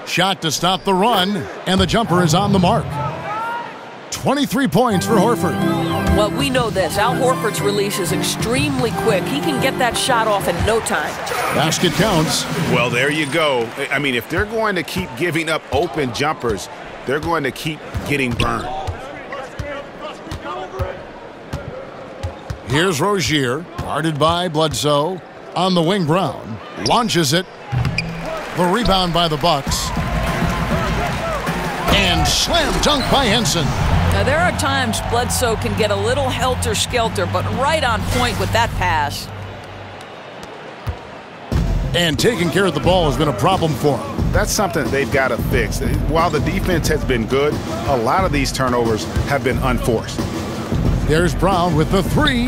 Shot to stop the run, and the jumper is on the mark. 23 points for Horford.
Well, we know this. Al Horford's release is extremely quick. He can get that shot off in no time.
Basket counts.
Well, there you go. I mean, if they're going to keep giving up open jumpers, they're going to keep getting burned.
Here's Rozier, guarded by Bledsoe. On the wing, Brown launches it. The rebound by the Bucks. And slam dunk by Henson.
Now, there are times Bledsoe can get a little helter-skelter, but right on point with that pass.
And taking care of the ball has been a problem for him.
That's something they've got to fix. While the defense has been good, a lot of these turnovers have been unforced.
There's Brown with the 3.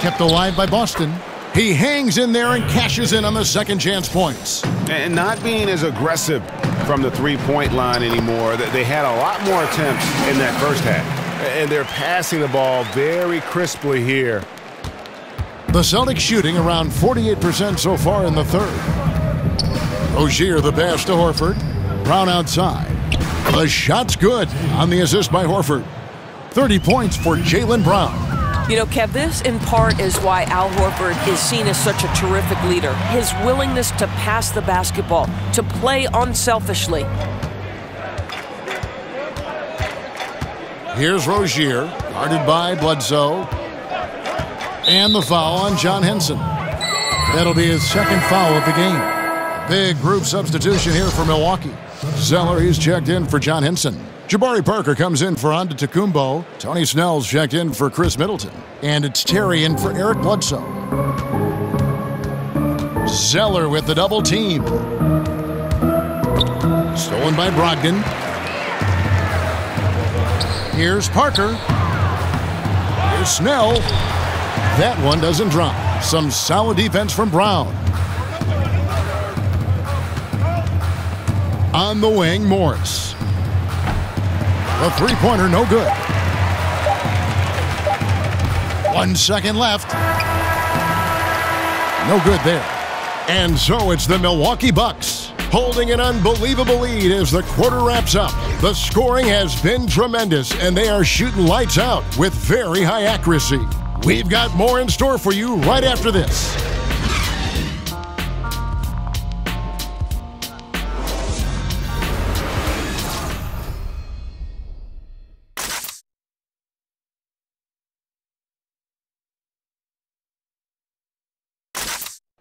Kept alive by Boston. He hangs in there and cashes in on the second chance points.
And not being as aggressive from the three-point line anymore. They had a lot more attempts in that first half. And they're passing the ball very crisply here.
The Celtics shooting around 48% so far in the third. Rozier the pass to Horford. Brown outside. The shot's good on the assist by Horford. 30 points for Jaylen Brown.
You know, Kev, this in part is why Al Horford is seen as such a terrific leader. His willingness to pass the basketball, to play unselfishly.
Here's Rozier, guarded by Bledsoe. And the foul on John Henson. That'll be his second foul of the game. Big group substitution here for Milwaukee. Zeller, he's checked in for John Henson. Jabari Parker comes in for Antetokounmpo. Tony Snell's checked in for Chris Middleton. And it's Terry in for Eric Bledsoe. Zeller with the double team. Stolen by Brogdon. Here's Parker. Here's Snell. That one doesn't drop. Some solid defense from Brown. On the wing, Morris. The three-pointer, no good. 1 second left. No good there. And so it's the Milwaukee Bucks holding an unbelievable lead as the quarter wraps up. The scoring has been tremendous, and they are shooting lights out with very high accuracy. We've got more in store for you right after this.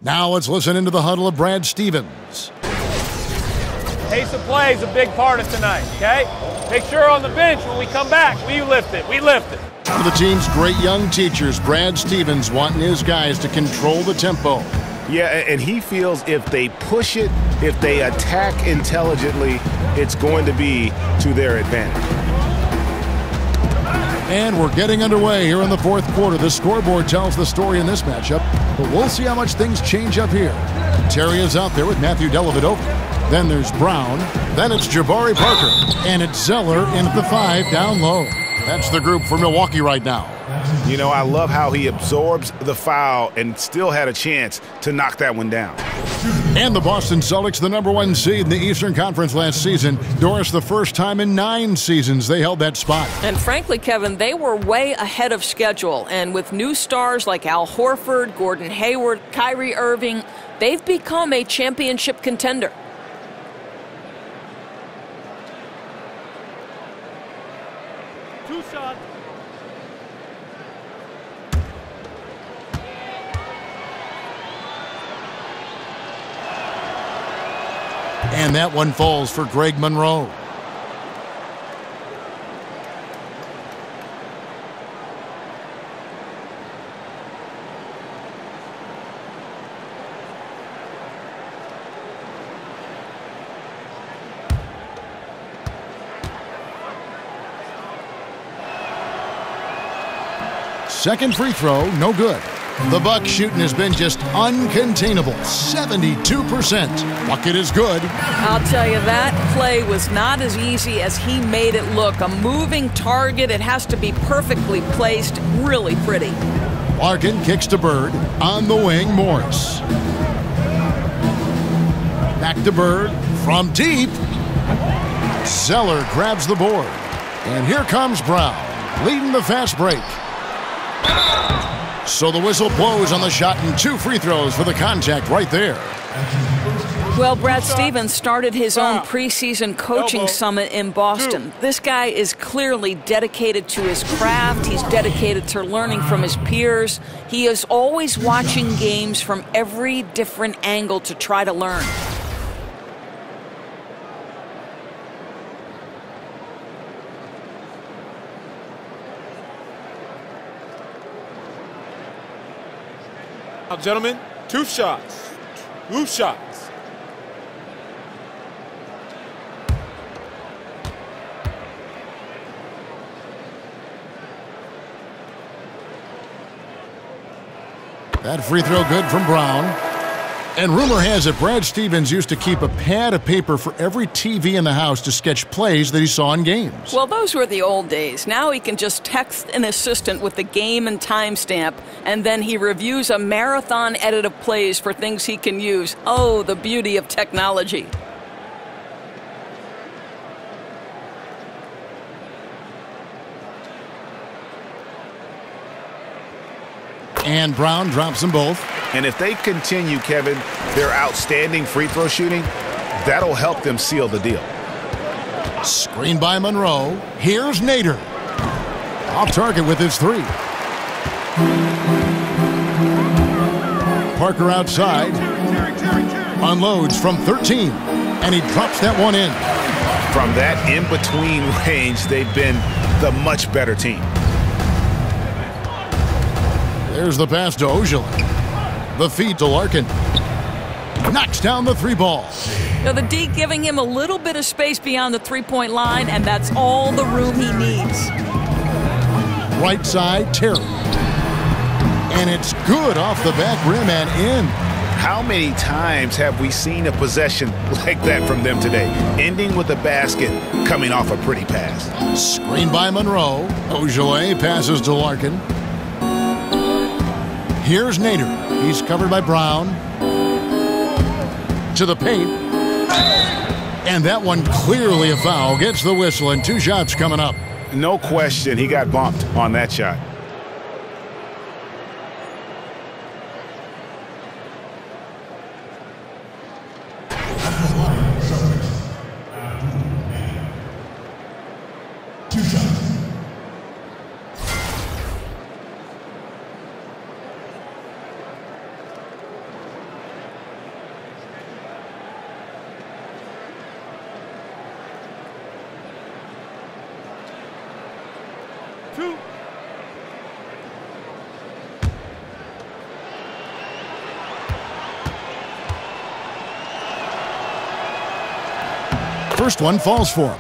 Now let's listen into the huddle of Brad Stevens.
Pace of play is a big part of tonight, okay? Make sure on the bench when we come back, we lift it.
One of the team's great young teachers, Brad Stevens, wanting his guys to control the tempo.
Yeah, and he feels if they push it, if they attack intelligently, it's going to be to their advantage.
And we're getting underway here in the fourth quarter. The scoreboard tells the story in this matchup, but we'll see how much things change up here. Terry is out there with Matthew Dellavedova. Then there's Brown. Then it's Jabari Parker. And it's Zeller in at the 5 down low. That's the group for Milwaukee right now.
You know, I love how he absorbs the foul and still had a chance to knock that one down.
And the Boston Celtics, the #1 seed in the Eastern Conference last season. Doris, the first time in 9 seasons they held that spot.
And frankly, Kevin, they were way ahead of schedule. And with new stars like Al Horford, Gordon Hayward, Kyrie Irving, they've become a championship contender.
Two shots.
And that one falls for Greg Monroe. Second free throw, no good. The Bucks shooting has been just uncontainable, 72%. Bucket is good.
I'll tell you, that play was not as easy as he made it look. A moving target, it has to be perfectly placed, really pretty.
Larkin kicks to Bird. On the wing, Morris. Back to Bird from deep. Zeller grabs the board. And here comes Brown, leading the fast break. So the whistle blows on the shot and 2 free throws for the contact right there.
Well, Brad Stevens started his own preseason coaching summit in Boston. This guy is clearly dedicated to his craft. He's dedicated to learning from his peers. He is always watching games from every different angle to try to learn.
Now, gentlemen, 2 shots. 2 shots.
That free throw good from Brown. And rumor has it Brad Stevens used to keep a pad of paper for every TV in the house to sketch plays that he saw in games.
Well, those were the old days. Now he can just text an assistant with the game and timestamp, and then he reviews a marathon edit of plays for things he can use. Oh, the beauty of technology.
And Brown drops them both.
And if they continue, Kevin, their outstanding free throw shooting, that'll help them seal the deal.
Screen by Monroe. Here's Nader. Off target with his 3. Parker outside. Unloads from 13. And he drops that one in.
From that in-between range, they've been the much better team.
There's the pass to Ojale. The feed to Larkin. Knocks down the 3 ball.
Now the D giving him a little bit of space beyond the 3-point line, and that's all the room he needs.
Right side, Terry. And it's good off the back rim and in.
How many times have we seen a possession like that from them today, ending with a basket coming off a pretty pass?
Screen by Monroe. Ojale passes to Larkin. Here's Nader. He's covered by Brown. To the paint. And that one clearly a foul. Gets the whistle, and 2 shots coming up.
No question, he got bumped on that shot.
First one falls for him.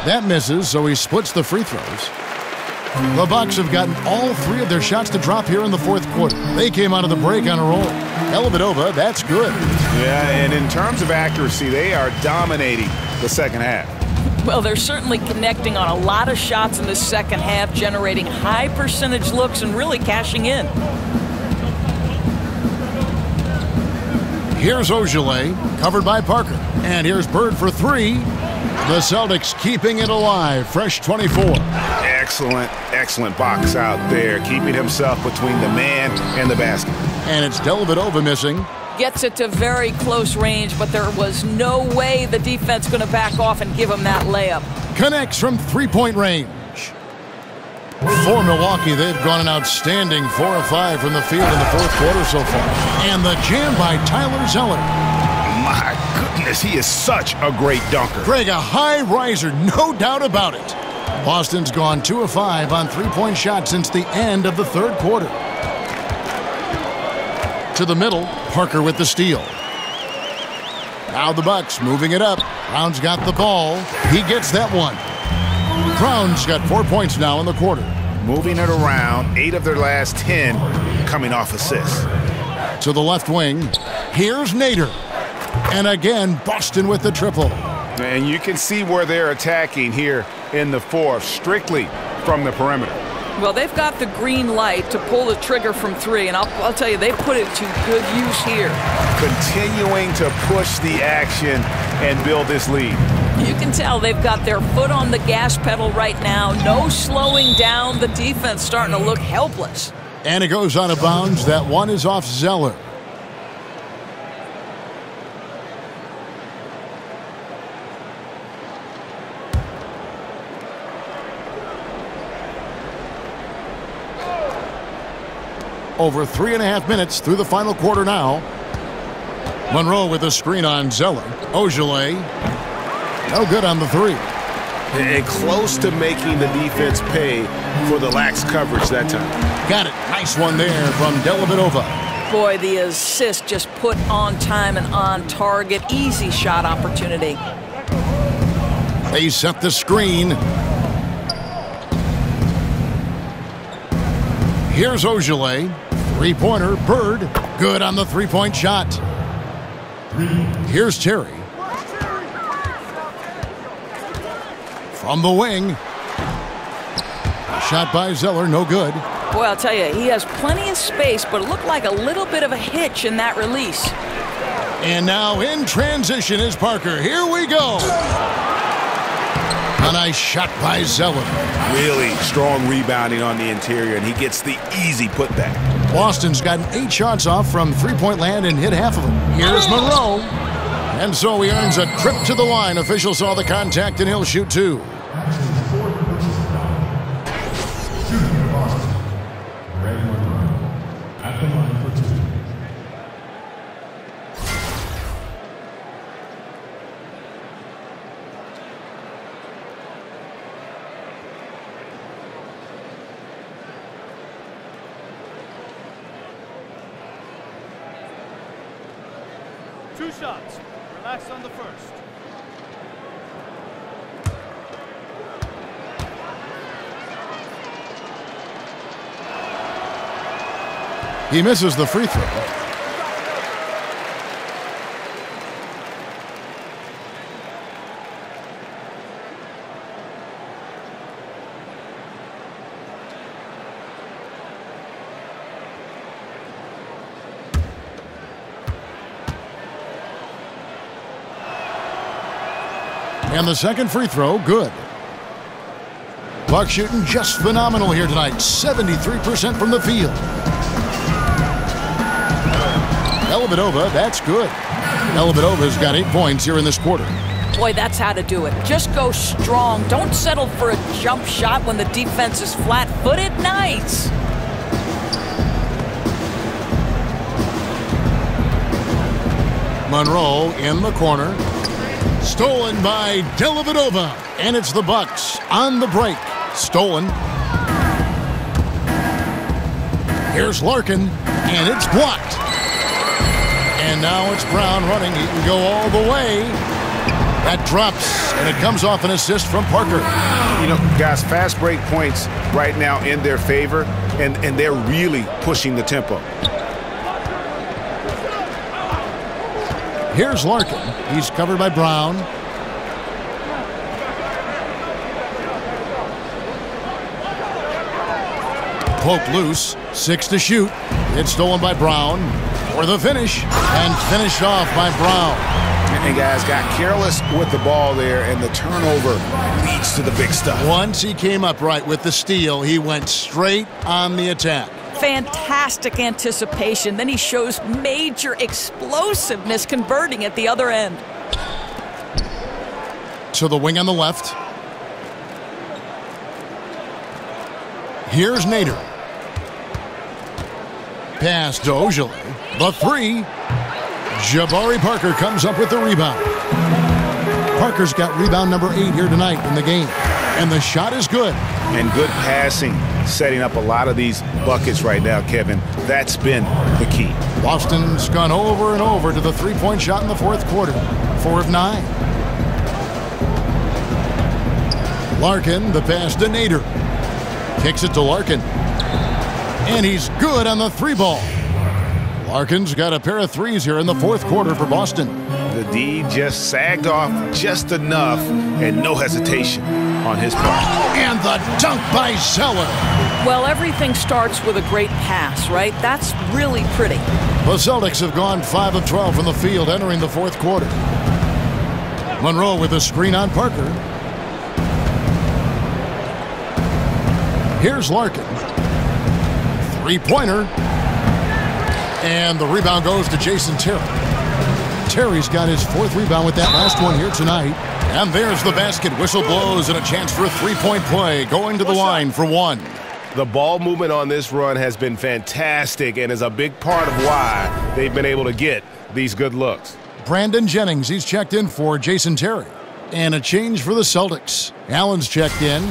That misses, so he splits the free throws. The Bucks have gotten all 3 of their shots to drop here in the 4th quarter. They came out of the break on a roll. Dellavedova, that's good.
Yeah, and in terms of accuracy, they are dominating the second half.
Well, they're certainly connecting on a lot of shots in the second half, generating high percentage looks and really cashing in.
Here's Ogilvy, covered by Parker. And here's Bird for 3. The Celtics keeping it alive. Fresh 24.
Excellent box out there, keeping himself between the man and the basket.
And it's Dellavedova missing.
Gets it to very close range, but there was no way the defense going to back off and give him that layup.
Connects from 3-point range. For Milwaukee, they've gone an outstanding 4 of 5 from the field in the 4th quarter so far. And the jam by Tyler Zeller.
My goodness, he is such a great dunker.
Greg, a high riser, no doubt about it. Boston's gone 2 of 5 on 3-point shots since the end of the 3rd quarter. To the middle, Parker with the steal. Now the Bucks moving it up. Brown's got the ball. He gets that one. Brown's got 4 points now in the quarter.
Moving it around, 8 of their last 10 coming off assists.
To the left wing, here's Nader. And again, Boston with the triple.
And you can see where they're attacking here in the 4th, strictly from the perimeter.
Well, they've got the green light to pull the trigger from 3, and I'll tell you, they put it to good use here.
Continuing to push the action and build this lead.
You can tell they've got their foot on the gas pedal right now. No slowing down. The defense starting to look helpless.
And it goes out of bounds. That one is off Zeller. Over 3.5 minutes through the final quarter now. Monroe with a screen on Zeller. Ogilvy, no good on the 3.
And close to making the defense pay for the lax coverage that time.
Got it. Nice one there from Dellavedova.
Boy, the assist just put on time and on target. Easy shot opportunity.
They set the screen. Here's Ogilvy. 3-pointer, Bird. Good on the 3-point shot. Here's Terry. From the wing. Shot by Zeller, no good.
Boy, I'll tell you, he has plenty of space, but it looked like a little bit of a hitch in that release.
And now in transition is Parker. Here we go. A nice shot by Zeller.
Really strong rebounding on the interior, and he gets the easy putback.
Boston's gotten 8 shots off from 3-point land and hit half of them. Here's Monroe. And so he earns a trip to the line. Official saw the contact, and he'll shoot 2.
Two shots. Relax on the first.
He misses the free throw. And the second free throw, good. Buck shooting just phenomenal here tonight. 73% from the field. Dellavedova, that's good. Dellavedova's got 8 points here in this quarter.
Boy, that's how to do it. Just go strong. Don't settle for a jump shot when the defense is flat-footed. Nice.
Monroe in the corner. Stolen by Dellavedova. And it's the Bucks on the break. Stolen. Here's Larkin, and it's blocked. And now it's Brown running. He can go all the way. That drops, and it comes off an assist from Parker.
You know, guys, fast break points right now in their favor, and they're really pushing the tempo.
Here's Larkin. He's covered by Brown. Poke loose. 6 to shoot. It's stolen by Brown. For the finish. And finished off by Brown.
And guys got careless with the ball there, and the turnover leads to the big stuff.
Once he came up right with the steal, he went straight on the attack.
Fantastic anticipation. Then he shows major explosiveness converting at the other end.
To the wing on the left. Here's Nader. Pass to Ojale. The three. Jabari Parker comes up with the rebound. Parker's got rebound number 8 here tonight in the game. And the shot is good.
And good passing, setting up a lot of these buckets right now, Kevin. That's been the key.
Boston's gone over and over to the three-point shot in the fourth quarter. 4 of 9. Larkin, the pass to Nader. Kicks it to Larkin. And he's good on the 3-ball. Larkin's got a pair of threes here in the fourth quarter for Boston.
The D just sagged off just enough, and no hesitation on his part.
And the dunk by Zeller.
Well, everything starts with a great pass, right? That's really pretty.
The Celtics have gone 5 of 12 from the field entering the fourth quarter. Monroe with a screen on Parker. Here's Larkin. Three-pointer. And the rebound goes to Jason Terry. Terry's got his 4th rebound with that last one here tonight. And there's the basket. Whistle blows and a chance for a three-point play. Going to the line for 1.
The ball movement on this run has been fantastic and is a big part of why they've been able to get these good looks.
Brandon Jennings, he's checked in for Jason Terry. And a change for the Celtics. Allen's checked in.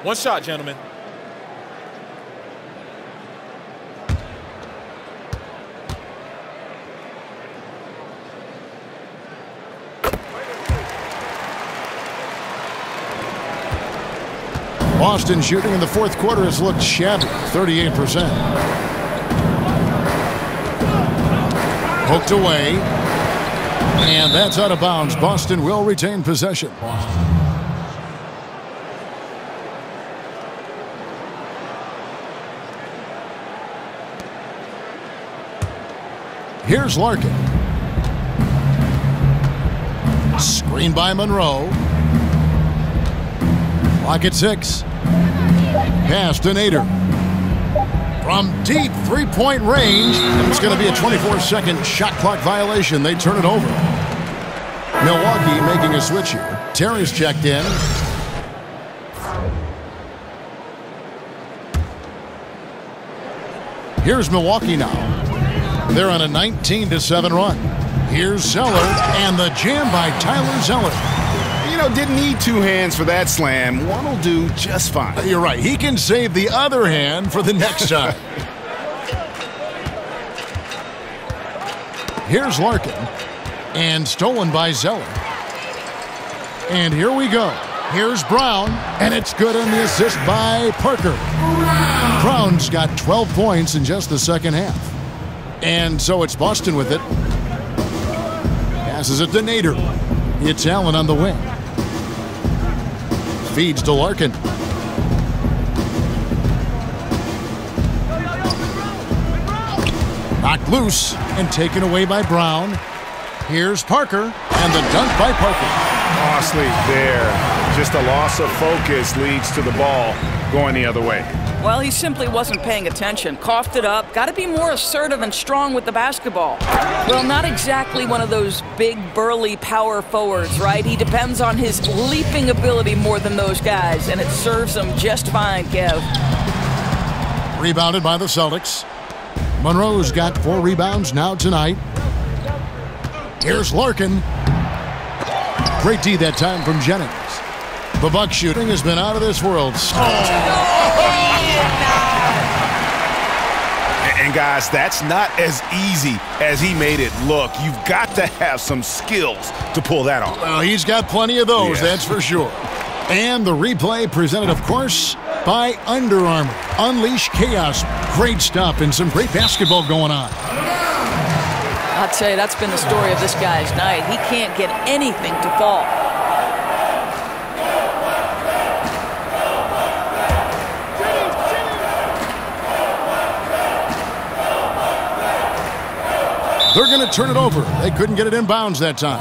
One shot, gentlemen.
Boston shooting in the fourth quarter has looked shabby, 38%. Hooked away. And that's out of bounds. Boston will retain possession. Here's Larkin. Screen by Monroe. Clock at 6. Pass to Nader. From deep three-point range. And it's going to be a 24-second shot clock violation. They turn it over. Milwaukee making a switch here. Terry's checked in. Here's Milwaukee now. They're on a 19-7 run. Here's Zeller, and the jam by Tyler Zeller.
You know, didn't need 2 hands for that slam. One will do just fine.
You're right. He can save the other hand for the next time. Here's Larkin. And stolen by Zeller. And here we go. Here's Brown, and it's good on the assist by Parker. Brown's got 12 points in just the second half. And so it's Boston with it. Passes it to Nader. It's Allen on the wing. Feeds to Larkin. Knocked loose and taken away by Brown. Here's Parker, and the dunk by Parker.
Costly there. Just a loss of focus leads to the ball going the other way.
Well, he simply wasn't paying attention. Coughed it up. Got to be more assertive and strong with the basketball. Well, not exactly one of those big, burly power forwards, right? He depends on his leaping ability more than those guys, and it serves him just fine, Kev.
Rebounded by the Celtics. Monroe's got 4 rebounds now tonight. Here's Larkin. Great D that time from Jennings. The Buck shooting has been out of this world.
And guys, that's not as easy as he made it look. You've got to have some skills to pull that off.
Well, he's got plenty of those, that's for sure. And the replay presented, of course, by Under Armour. Unleash chaos. Great stuff and some great basketball going on.
I'll tell you, that's been the story of this guy's night. He can't get anything to fall.
They're going to turn it over. They couldn't get it in bounds that time.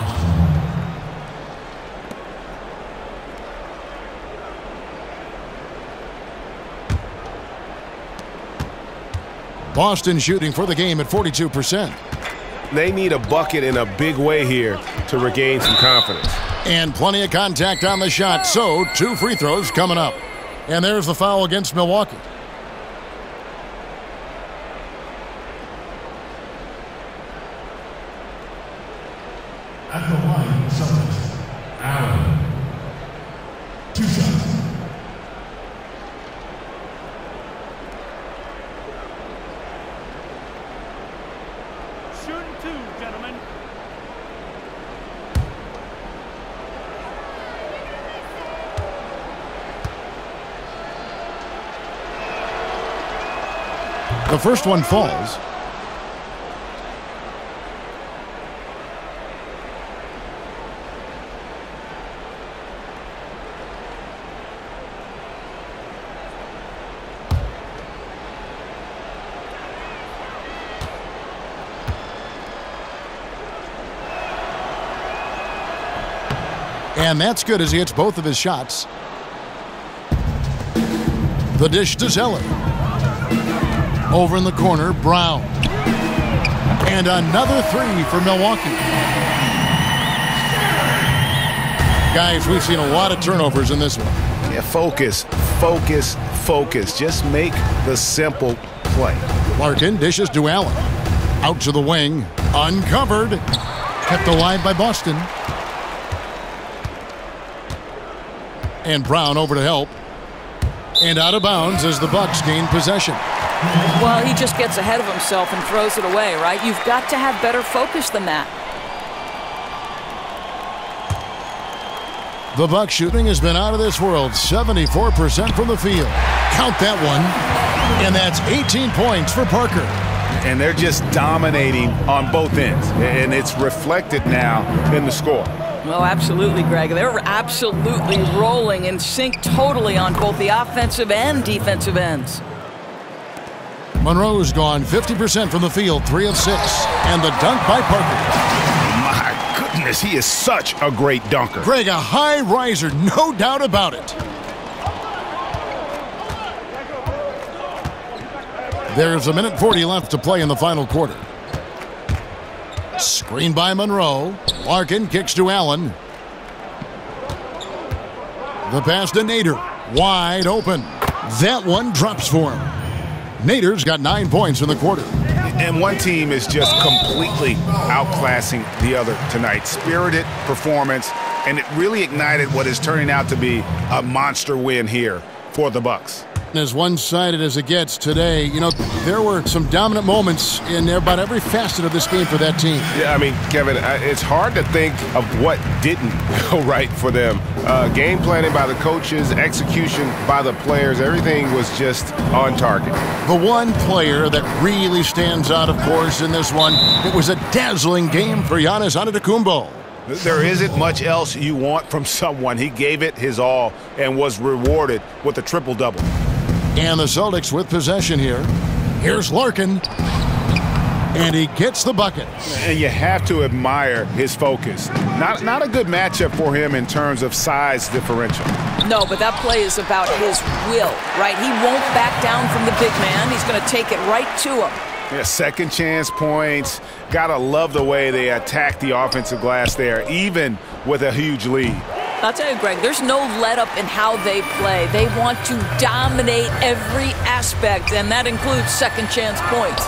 Boston shooting for the game at 42%.
They need a bucket in a big way here to regain some confidence.
And plenty of contact on the shot, so 2 free throws coming up. And there's the foul against Milwaukee.
At the line, Celtics, Allen. 2 shots.
Shooting 2, gentlemen.
The first one falls. And that's good as he hits both of his shots. The dish to Zeller. Over in the corner, Brown. And another 3 for Milwaukee. Guys, we've seen a lot of turnovers in this one.
Yeah, focus, focus, focus. Just make the simple play.
Larkin dishes to Allen. Out to the wing. Uncovered. Kept alive by Boston. And Brown over to help. And out of bounds as the Bucks gain possession.
Well, he just gets ahead of himself and throws it away, right? You've got to have better focus than that.
The Bucks shooting has been out of this world. 74% from the field. Count that one. And that's 18 points for Parker.
And they're just dominating on both ends. And it's reflected now in the score.
Oh, absolutely, Greg. They're absolutely rolling in sync totally on both the offensive and defensive ends.
Monroe's gone 50% from the field, 3 of 6. And the dunk by Parker.
My goodness, he is such a great dunker.
Greg, a high riser, no doubt about it. There's a minute 40 left to play in the final quarter. Screen by Monroe. Larkin kicks to Allen. The pass to Nader. Wide open. That one drops for him. Nader's got 9 points in the quarter.
And one team is just completely outclassing the other tonight. Spirited performance, and it really ignited what is turning out to be a monster win here for the Bucks.
As one-sided as it gets today, you know, there were some dominant moments in about every facet of this game for that team.
Yeah, I mean, Kevin, it's hard to think of what didn't go right for them. Game planning by the coaches, execution by the players, everything was just on target.
The one player that really stands out, of course, in this one, it was a dazzling game for Giannis Antetokounmpo.
There isn't much else you want from someone. He gave it his all and was rewarded with a triple-double.
And the Celtics with possession here. Here's Larkin. And he gets the bucket.
And you have to admire his focus. Not a good matchup for him in terms of size differential.
No, but that play is about his will, right? He won't back down from the big man. He's going to take it right to him.
Yeah, second chance points. Gotta love the way they attack the offensive glass there, even with a huge lead.
I'll tell you, Greg, there's no let-up in how they play. They want to dominate every aspect, and that includes second chance points.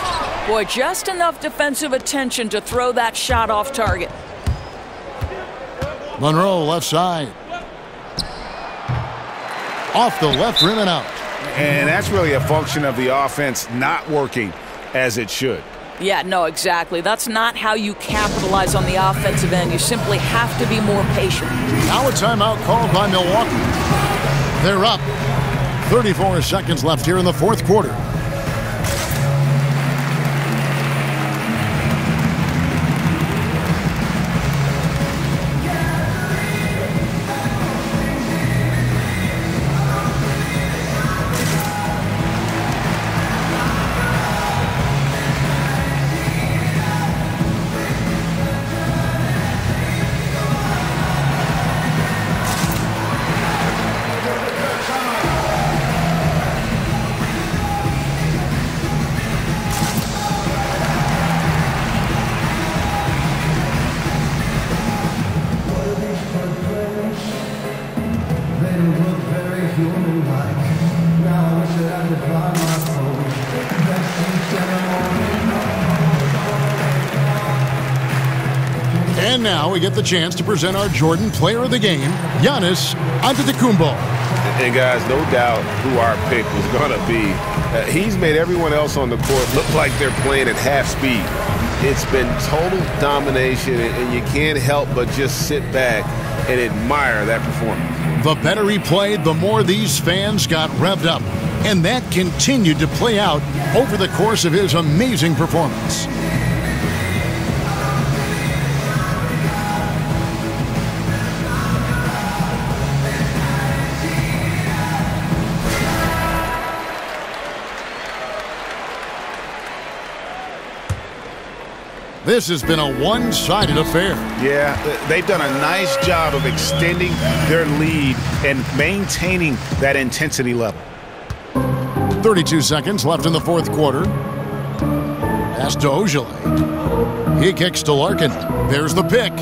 Boy, just enough defensive attention to throw that shot off target.
Monroe left side. Off the left rim and out.
And that's really a function of the offense not working as it should.
Yeah, no, exactly. That's not how you capitalize on the offensive end. You simply have to be more patient.
Now a timeout called by Milwaukee. They're up. 34 seconds left here in the fourth quarter. And now we get the chance to present our Jordan Player of the Game, Giannis Antetokounmpo.
And guys, no doubt who our pick was going to be. He's made everyone else on the court look like they're playing at half speed. It's been total domination, and you can't help but just sit back and admire that performance.
The better he played, the more these fans got revved up. And that continued to play out over the course of his amazing performance. This has been a one-sided affair.
Yeah, they've done a nice job of extending their lead and maintaining that intensity level.
32 seconds left in the fourth quarter. Pass to Ojale. He kicks to Larkin. There's the pick.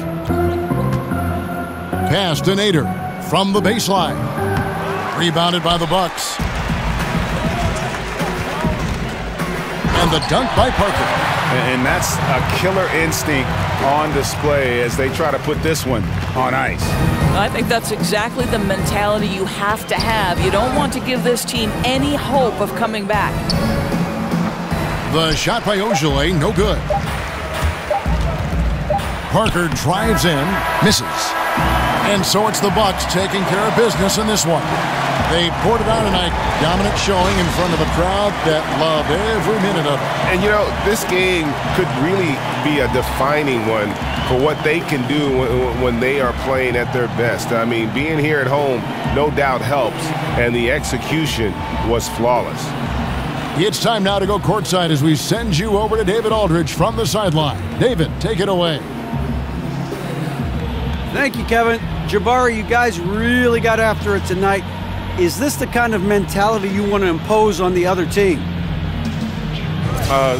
Pass to Nader from the baseline. Rebounded by the Bucks. And the dunk by Parker.
And that's a killer instinct on display as they try to put this one on ice.
I think that's exactly the mentality you have to have. You don't want to give this team any hope of coming back.
The shot by Ojale, no good. Parker drives in, misses. And so it's the Bucks taking care of business in this one. They poured it on tonight. Dominant showing in front of a crowd that loved every minute of it.
And, you know, this game could really be a defining one for what they can do when they are playing at their best. I mean, being here at home no doubt helps, and the execution was flawless.
It's time now to go courtside as we send you over to David Aldridge from the sideline. David, take it away.
Thank you, Kevin. Jabari, you guys really got after it tonight. Is this the kind of mentality you want to impose on the other team?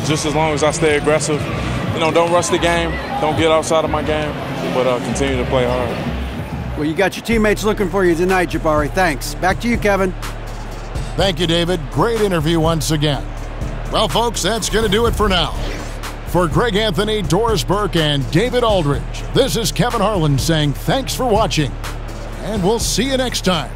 Just as long as I stay aggressive, you know, don't rush the game, don't get outside of my game, but continue to play hard.
Well, you got your teammates looking for you tonight, Jabari. Thanks. Back to you, Kevin.
Thank you, David. Great interview once again. Well, folks, that's going to do it for now. For Greg Anthony, Doris Burke, and David Aldridge, this is Kevin Harlan saying thanks for watching, and we'll see you next time.